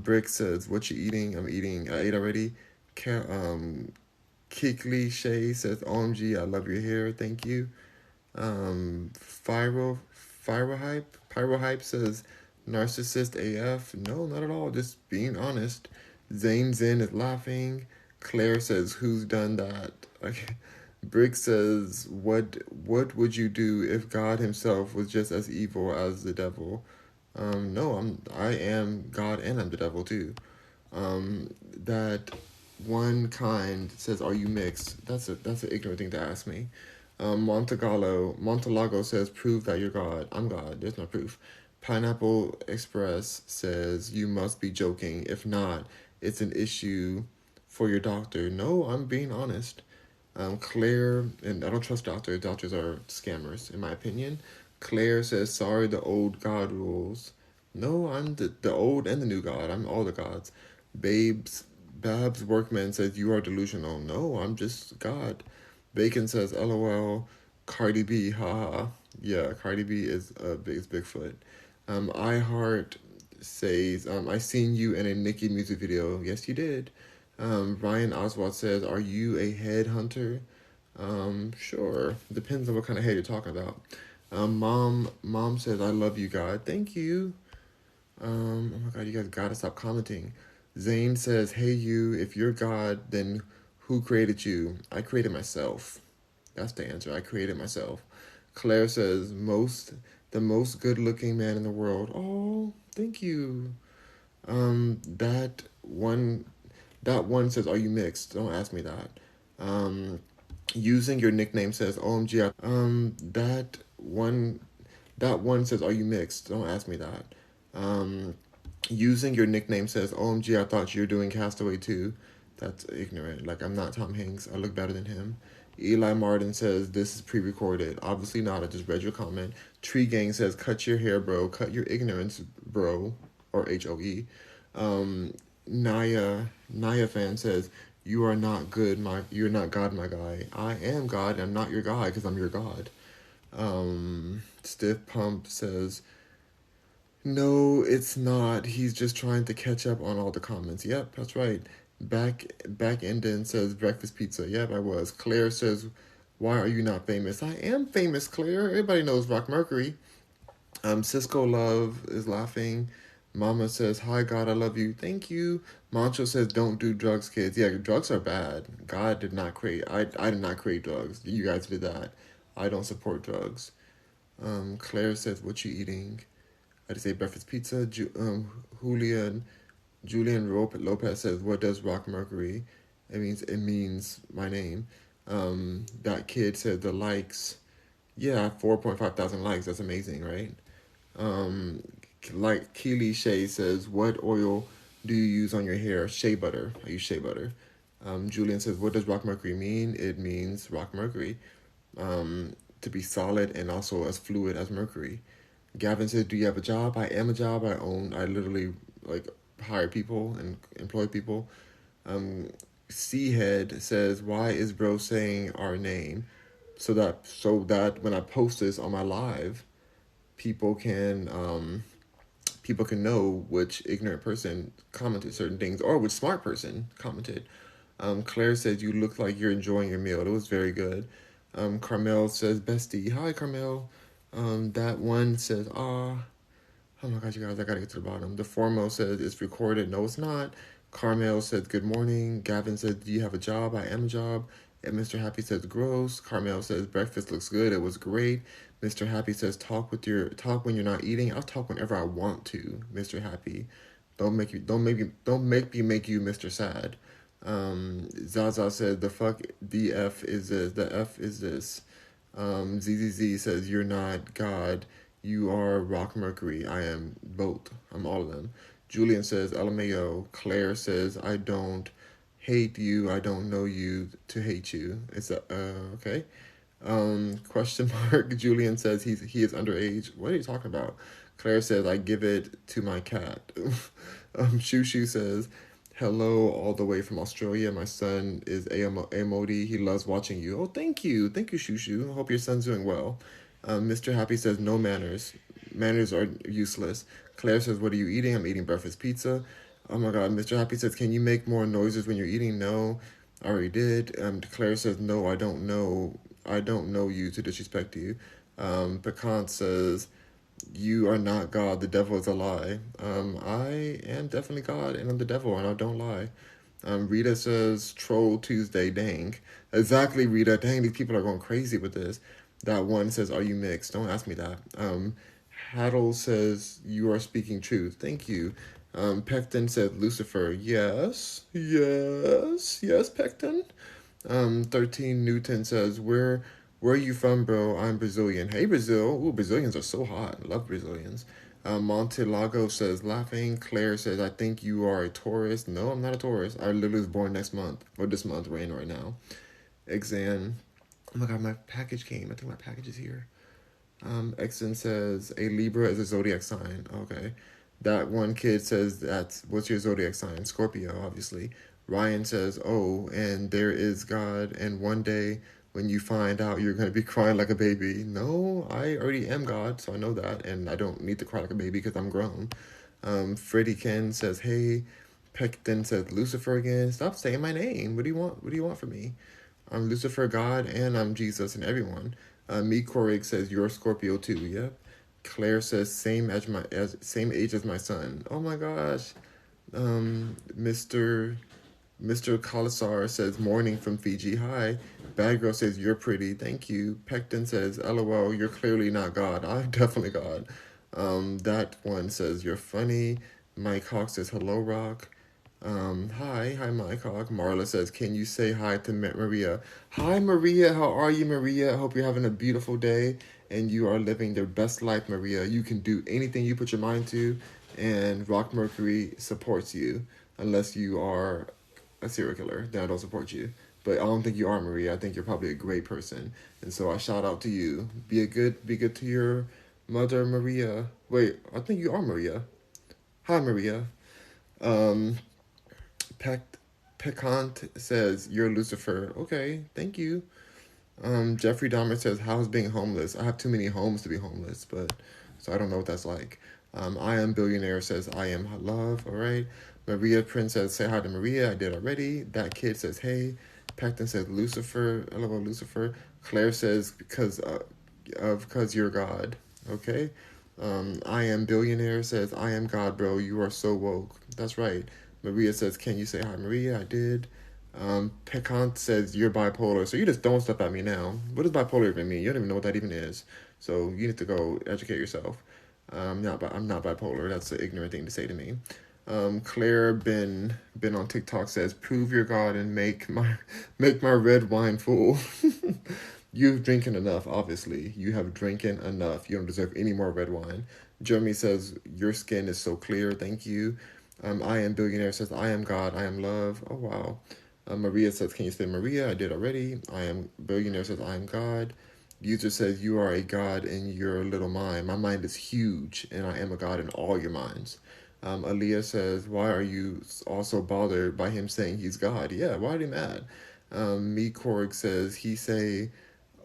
Brick says, "What you eating?" I'm eating. I ate already. Kikli Shay says, "OMG, I love your hair. Thank you." Um, Pyro Hype says, "Narcissist AF." No, not at all. Just being honest. Zane Zen is laughing. Claire says, "Who's done that?" Okay. Brick says, What would you do if God Himself was just as evil as the devil?" No, I am God and I'm the devil too. That one kind says, "Are you mixed?" That's an ignorant thing to ask me. Montalago says, "Prove that you're God." I'm God. There's no proof. Pineapple Express says, "You must be joking. If not, it's an issue for your doctor." No, I'm being honest. Claire, and I don't trust doctors. Doctors are scammers, in my opinion. Claire says, "Sorry, the old God rules." No, I'm the old and the new God. I'm all the gods. Babes, Babs Workman says, "You are delusional." No, I'm just God. Bacon says, "LOL." Cardi B, haha. Yeah, Cardi B is Bigfoot. I Heart says, "I seen you in a Nicki music video." Yes, you did. Ryan Oswald says, "Are you a headhunter?" Sure. Depends on what kind of head you're talking about. Mom says, "I love you, God." Thank you. Oh my God, you guys gotta stop commenting. Zane says, "Hey you, if you're God, then who created you?" I created myself. That's the answer. I created myself. Claire says, the most good looking man in the world." Oh, thank you. Um, that one that one says, "Are you mixed?" Don't ask me that. Um, Using your nickname says, "OMG." That one says, "Are you mixed?" Don't ask me that. Um, Using your nickname says, "OMG, I thought you were doing Castaway too." That's ignorant. Like, I'm not Tom Hanks. I look better than him. Eli Martin says, "This is pre recorded." Obviously not. I just read your comment. Tree Gang says, "Cut your hair, bro. Cut your ignorance, bro." Or HOE. Um, Naya fan says, you're not God, my guy." I am God. I'm not your guy because I'm your God. Stiff Pump says, "No, it's not. He's just trying to catch up on all the comments." Yep, that's right. Back Enden says, "Breakfast pizza." Yep, I was. Claire says, "Why are you not famous?" I am famous, Claire. Everybody knows Rock Mercury. Cisco Love is laughing. Mama says, "Hi God, I love you." Thank you. Mancho says, "Don't do drugs, kids." Yeah, drugs are bad. God did not create. I did not create drugs. You guys did that. I don't support drugs. Claire says, "What you eating?" I just say breakfast pizza. Julian Lopez says, "What does Rock Mercury?" It means my name. That kid said the likes. Yeah, 4.5 thousand likes. That's amazing, right? Um, like Keely Shay says, "What oil do you use on your hair?" Shea butter. I use shea butter. Julian says, "What does Rock Mercury mean?" It means Rock Mercury. To be solid and also as fluid as Mercury. Gavin says, "Do you have a job?" I am a job. I literally like hire people and employ people. C Head says, "Why is bro saying our name?" So that when I post this on my live, people can people can know which ignorant person commented certain things or which smart person commented. Claire says, "You look like you're enjoying your meal. It was very good." Carmel says, "Bestie, hi Carmel." That one says, "Ah." Oh my gosh, you guys, I gotta get to the bottom. The foremost says it's recorded. No, it's not. Carmel says good morning. Gavin says, "Do you have a job?" I am a job. And Mr. Happy says gross. Carmel says breakfast looks good. It was great. Mr. Happy says talk when you're not eating. I'll talk whenever I want to. Mr. Happy, don't make me make you Mr. Sad. Zaza said the fuck the F is this. The F is this. ZZZ says, "You're not God. You are Rock Mercury. I am both. I'm all of them." Julian says, "LMAO." Claire says, "I don't hate you. I don't know you to hate you." It's a, okay. Question mark. Julian says he is underage. What are you talking about? Claire says, "I give it to my cat." Shushu says, "Hello, all the way from Australia. My son is AMOD. He loves watching you." Oh, thank you. Thank you, Shushu. I hope your son's doing well. Mr. Happy says, "No manners. Manners are useless." Claire says, "What are you eating?" "I'm eating breakfast pizza." Oh my God. Mr. Happy says, "Can you make more noises when you're eating?" "No, I already did." Claire says, "No, I don't know. I don't know you to disrespect you." Pecan says, "You are not God. The devil is a lie." I am definitely God, and I'm the devil, and I don't lie. Rita says, "Troll Tuesday, dang." Exactly, Rita. Dang, these people are going crazy with this. That one says, "Are you mixed?" Don't ask me that. Haddle says, "You are speaking truth." Thank you. Pecton said, "Lucifer." Yes, yes, yes, Pecton. 13 Newton says, where are you from, bro? I'm Brazilian. Hey, Brazil. Ooh, Brazilians are so hot. I love Brazilians. Montelago says, laughing. Claire says, "I think you are a Taurus." No, I'm not a Taurus. I literally was born next month. Or this month, rain right now. Exan. Oh my God, my package came. I think my package is here. Exon says, "A Libra is a zodiac sign." Okay. That one kid says, what's your zodiac sign?" Scorpio, obviously. Ryan says, "Oh, and there is God, and one day when you find out, you're going to be crying like a baby." No, I already am God, so I know that, and I don't need to cry like a baby because I'm grown. Freddie Ken says, "Hey." Peckton says, "Lucifer again. Stop saying my name. What do you want? What do you want from me?" "I'm Lucifer God, and I'm Jesus and everyone." Me Korig says, "You're a Scorpio too." Yep. Claire says, same age as my son." Oh my gosh. Mr. Kalasar says, "Morning from Fiji. Hi." Bad Girl says, "You're pretty. Thank you." Pecton says, "LOL, you're clearly not God." I'm definitely God. That one says, "You're funny." Mike Hawk says, "Hello, Rock." Hi, Mike Hawk. Marla says, "Can you say hi to Maria?" Hi, Maria. How are you, Maria? I hope you're having a beautiful day and you are living your best life, Maria. You can do anything you put your mind to, and Rock Mercury supports you, unless you are a serial killer. Then I don't support you. But I don't think you are, Maria. I think you're probably a great person, and so I shout out to you. Be good to your mother, Maria. Wait, I think you are Maria. Hi, Maria. Um, Peck Pecant says, "You're Lucifer." Okay, thank you. Jeffrey Dahmer says, "How's being homeless?" I have too many homes to be homeless, but so I don't know what that's like. I am billionaire says, "I am love." All right. Maria Prince says, "Say hi to Maria." I did already. That kid says, "Hey." Pecton says, "Lucifer." LOL, Lucifer. Claire says, because you're God." Okay. I am billionaire says, "I am God, bro. You are so woke." That's right. Maria says, "Can you say hi, Maria?" I did. Pecant says, "You're bipolar." So you just throwing stuff at me now. What does bipolar even mean? You don't even know what that even is. So you need to go educate yourself. I'm not bipolar. That's an ignorant thing to say to me. Claire been on TikTok says, "Prove your God and make my red wine full." You've drinking enough, obviously. You have drinking enough. You don't deserve any more red wine. Jeremy says, "Your skin is so clear. Thank you." I am billionaire says, "I am God. I am love." Oh wow. Maria says, "Can you say Maria?" I did already. I am billionaire says, "I am God." User says, "You are a God in your little mind." My mind is huge, and I am a God in all your minds. Aaliyah says, why are you also bothered by him saying he's God? Yeah, why are you mad? Me Korg says, he say,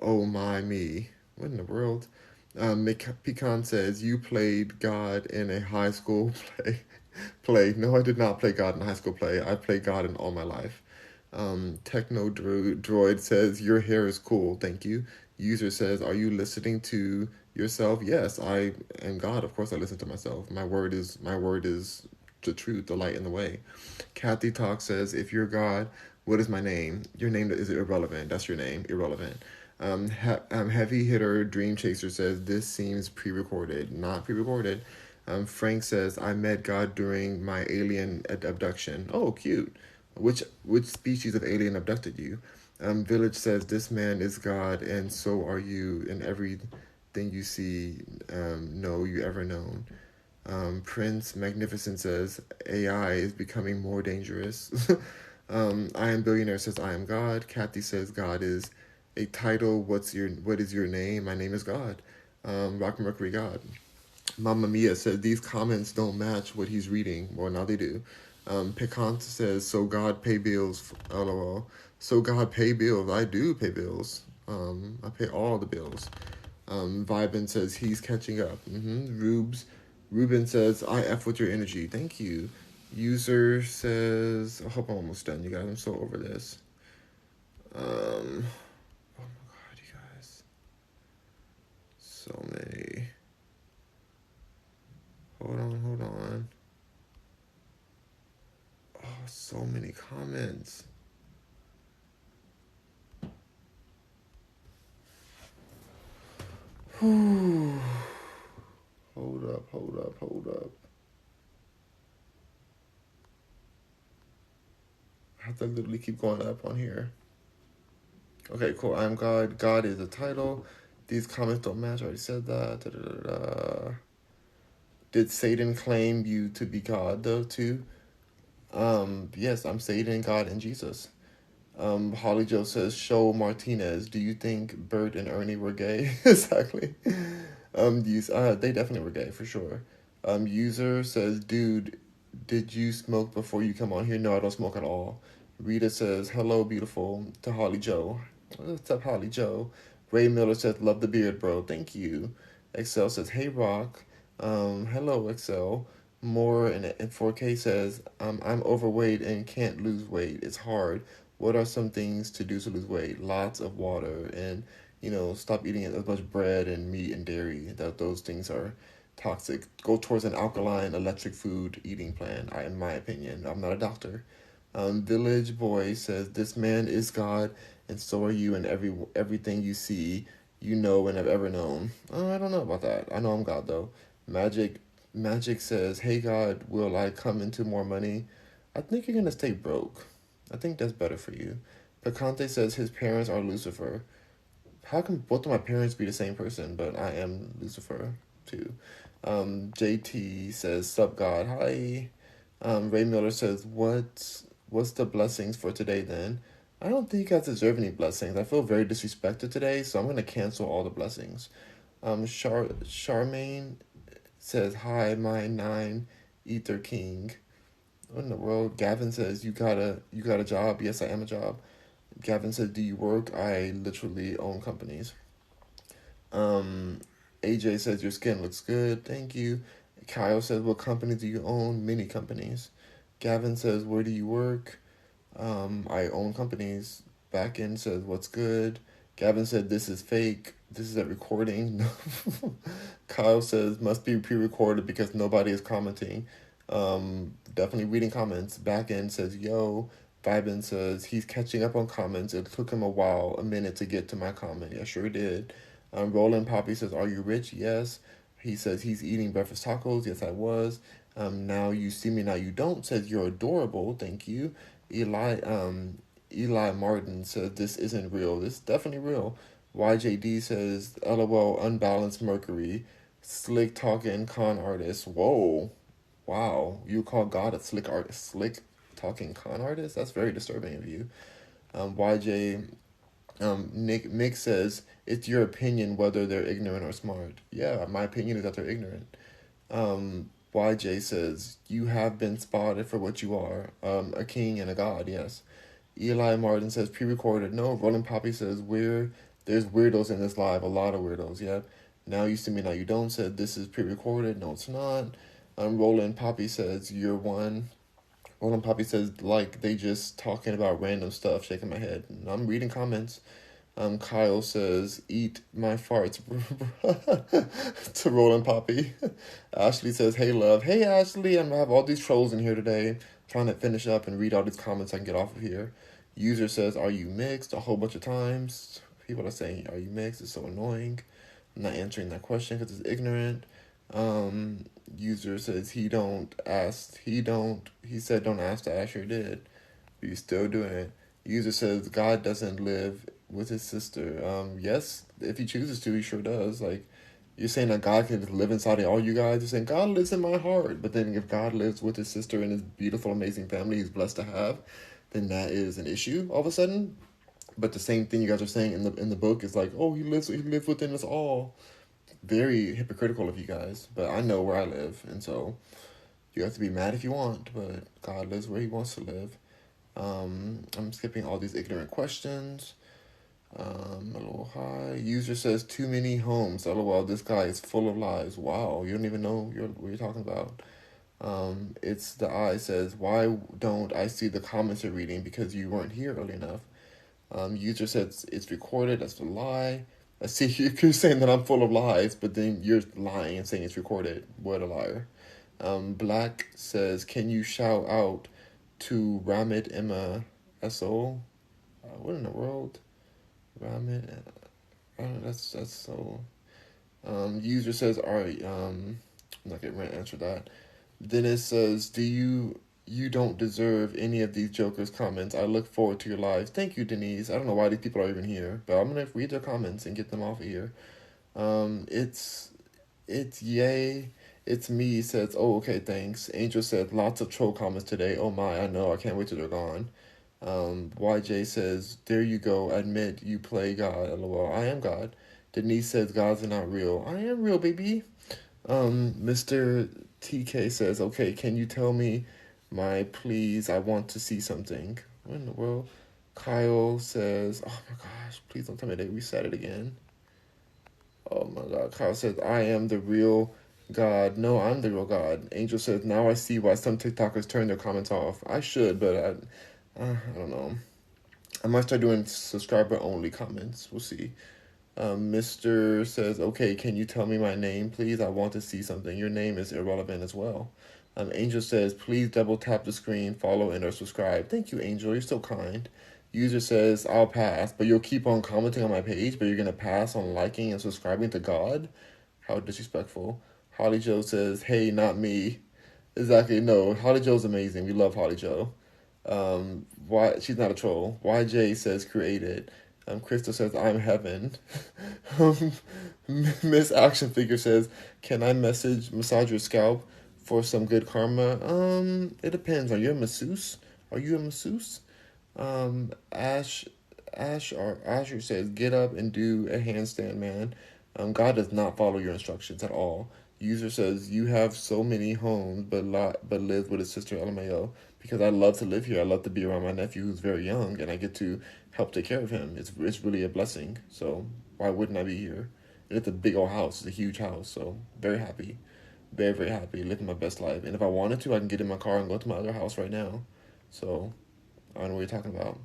oh my me. What in the world? Pecan says, you played God in a high school play. No, I did not play God in a high school play. I played God in all my life. Techno Droid says, your hair is cool. Thank you. User says, are you listening to yourself? Yes, I am God. Of course I listen to myself. My word is the truth, the light, and the way. Kathy Talk says, if you're God, what is my name? Your name is irrelevant. That's your name. Irrelevant. Heavy Hitter Dream Chaser says, this seems pre-recorded. Not pre-recorded. Frank says, I met God during my alien abduction. Oh, cute. Which species of alien abducted you? Village says, this man is God, and so are you, and everything you see, know you ever known. Prince Magnificent says, AI is becoming more dangerous. I Am Billionaire says, I am God. Kathy says, God is a title. What is your name? My name is God. Rock Mercury God. Mamma Mia says, these comments don't match what he's reading. Well, now they do. Picante says, so God pay bills. LOL. So God pay bills. I do pay bills. I pay all the bills. Vibin says, he's catching up. Ruben says, I F with your energy. Thank you. User says, I hope I'm almost done, you guys. I'm so over this. Oh my god, you guys. So many. Hold on. Oh, so many comments. Whew. Hold up. I have to literally keep going up on here. Okay, cool. I'm God. God is the title. These comments don't match. I already said that. Did Satan claim you to be God though too? Yes, I'm Satan, God, and Jesus. Holly Joe says, "Show Martinez. Do you think Bert and Ernie were gay?" Exactly. They definitely were gay for sure. User says, "Dude, did you smoke before you come on here?" No, I don't smoke at all. Rita says, "Hello, beautiful," to Holly Joe. What's up, Holly Joe? Ray Miller says, "Love the beard, bro. Thank you." Excel says, "Hey, Rock." Hello, Excel. More and 4K says, I'm overweight and can't lose weight. It's hard. What are some things to do to lose weight? Lots of water and, stop eating as much bread and meat and dairy. Those things are toxic. Go towards an alkaline, electric food eating plan, in my opinion. I'm not a doctor. Village Boy says, this man is God and so are you, and everything you see, you know and have ever known. I don't know about that. I know I'm God though. Magic says, hey God, will I come into more money? I think you're gonna stay broke. I think that's better for you. Picante says his parents are Lucifer. How can both of my parents be the same person, but I am Lucifer too? JT says, sup God, hi. Ray Miller says, what's the blessings for today then? I don't think you guys deserve any blessings. I feel very disrespected today, so I'm gonna cancel all the blessings. Charmaine says, hi, my nine ether king. What in the world? Gavin says, you got a job? Yes, I am a job. Gavin says, do you work? I literally own companies. Um, AJ says, your skin looks good. Thank you. Kyle says, what company do you own? Many companies. Gavin says, where do you work? I own companies. Backend says, what's good? Gavin said, this is fake. This is a recording. Kyle says, must be pre-recorded because nobody is commenting. Definitely reading comments. Backend says, yo. Vibin says, he's catching up on comments. It took him a minute to get to my comment. Yeah, sure did. Roland Poppy says, are you rich? Yes. He says, he's eating breakfast tacos. Yes, I was. Now you see me, now you don't. Says, you're adorable. Thank you. Eli Eli Martin says this isn't real. This is definitely real. YJD says LOL unbalanced Mercury. Slick talking con artist. Whoa. Wow. You call God a slick talking con artist? That's very disturbing of you. YJ Nick Mick says it's your opinion whether they're ignorant or smart. Yeah, my opinion is that they're ignorant. YJ says, you have been spotted for what you are, a king and a god, yes. Eli Martin says, pre-recorded. No, Rolling Poppy says, there's weirdos in this live, a lot of weirdos, yeah. Now you see me, now you don't, said, this is pre-recorded. No, it's not. Roland Poppy says, you're one. Roland Poppy says, like, they just talking about random stuff, shaking my head. I'm reading comments. Kyle says, eat my farts to Roland Poppy. Ashley says, hey, love. Hey, Ashley, I'm going to have all these trolls in here today. Trying to finish up and read all these comments so I can get off of here. User says, are you mixed? A whole bunch of times. People are saying, are you mixed? It's so annoying. I'm not answering that question because it's ignorant. User says, he said don't ask to Asher did. But you still doing it. User says, God doesn't live with his sister. Yes, if he chooses to, he sure does. Like, you're saying that God can just live inside of all you guys. You're saying God lives in my heart. But then if God lives with his sister and his beautiful, amazing family he's blessed to have, then that is an issue all of a sudden. But the same thing you guys are saying in the book is like, oh, he lives within us all. Very hypocritical of you guys. But I know where I live, and so you have to be mad if you want, but God lives where he wants to live. I'm skipping all these ignorant questions. Hello, hi. User says, too many homes. LOL, this guy is full of lies. Wow, you don't even know what you're talking about. It's the eye says, why don't I see the comments you're reading? Because you weren't here early enough. User says, it's recorded. That's a lie. I see you're saying that I'm full of lies, but then you're lying and saying it's recorded. What a liar. Black says, can you shout out to Ramit Emma SO? What in the world? Ramit, that's so. User says, alright, I'm not gonna answer that. Dennis says, you don't deserve any of these jokers' comments. I look forward to your lives. Thank you, Denise. I don't know why these people are even here, but I'm gonna read their comments and get them off of here. It's yay. It's me says, oh, okay, thanks. Angel said, lots of troll comments today. Oh my, I know. I can't wait till they're gone. YJ says, there you go. Admit you play God. LOL. I am God. Denise says, gods are not real. I am real, baby. Mr. TK says, okay, can you tell me please? I want to see something. What in the world? Kyle says, oh my gosh, please don't tell me they reset it again. Oh my god. Kyle says, I am the real God. No, I'm the real God. Angel says, now I see why some TikTokers turn their comments off. I should, but I don't know. I might start doing subscriber only comments. We'll see. Mr. says, okay, can you tell me my name, please? I want to see something. Your name is irrelevant as well. Angel says, please double tap the screen, follow, and or subscribe. Thank you, Angel. You're so kind. User says, I'll pass, but you'll keep on commenting on my page, but you're going to pass on liking and subscribing to God? How disrespectful. Holly Joe says, hey, not me. Exactly, no. Holly Joe's amazing. We love Holly Joe. She's not a troll. YJ says, created. Crystal says, I'm heaven. Miss Action Figure says, can I massage your scalp for some good karma? It depends. Are you a masseuse? Are you a masseuse? Asher says, get up and do a handstand, man. God does not follow your instructions at all. User says, you have so many homes, but live with his sister, LMAO. Because I love to live here. I love to be around my nephew who's very young, and I get to help take care of him. It's really a blessing. So why wouldn't I be here? And it's a big old house. It's a huge house. So very happy. Very, very happy. Living my best life. And if I wanted to, I can get in my car and go to my other house right now. So I don't know what you're talking about.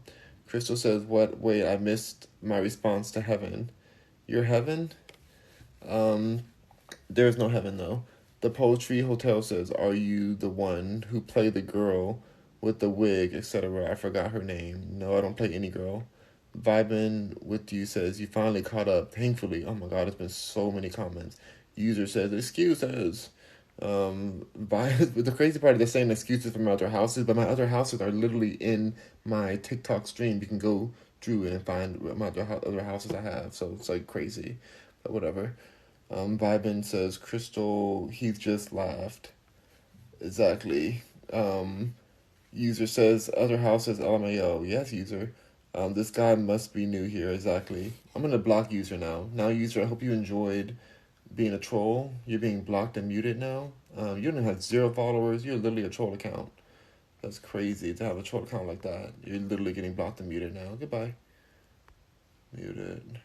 Crystal says, what? Wait, I missed my response to heaven. Your heaven? There's no heaven, though. The Poetry Hotel says, are you the one who played the girl with the wig, etc.? I forgot her name. No, I don't play any girl. Vibin with you says, you finally caught up. Thankfully. Oh my god, it's been so many comments. User says, excuses. The crazy part is they're saying excuses for my other houses, but my other houses are literally in my TikTok stream. You can go through and find my other houses I have. So it's like crazy, but whatever. Vibin says, Crystal, he just laughed. Exactly. User says, other houses, LMAO. Yes, user. This guy must be new here. Exactly. I'm going to block user now. Now, user, I hope you enjoyed being a troll. You're being blocked and muted now. You don't have 0 followers. You're literally a troll account. That's crazy to have a troll account like that. You're literally getting blocked and muted now. Goodbye. Muted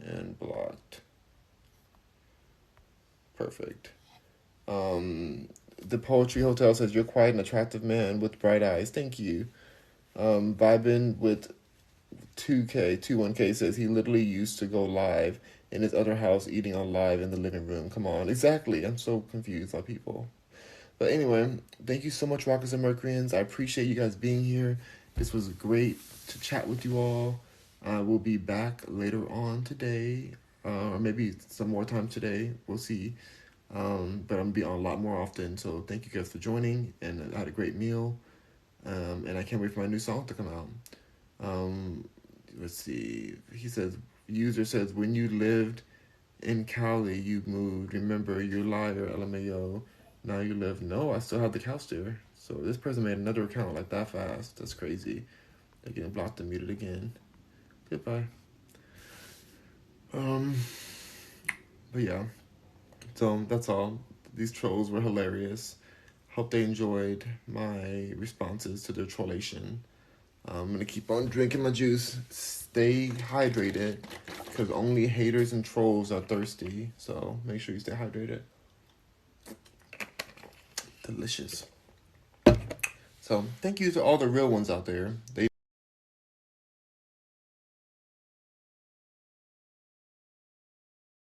and blocked. Perfect. The Poetry Hotel says you're quite an attractive man with bright eyes. Thank you. Vibin with 21K says he literally used to go live in his other house eating on live in the living room. Come on. Exactly. I'm so confused by people. But anyway, thank you so much, Rockers and Mercuryans. I appreciate you guys being here. This was great to chat with you all. We'll be back later on today, or maybe some more time today. We'll see. But I'm going to be on a lot more often. So thank you guys for joining, and I had a great meal. And I can't wait for my new song to come out. Let's see. User says, when you lived in Cali, you moved. Remember, you're liar, LMAO. Now you live. No, I still have the couch there. So this person made another account like that fast. That's crazy. They're getting blocked and muted again. Goodbye. But yeah. So that's all. These trolls were hilarious. Hope they enjoyed my responses to their trollation. I'm gonna keep on drinking my juice. Stay hydrated, because only haters and trolls are thirsty. So make sure you stay hydrated. Delicious. So thank you to all the real ones out there. They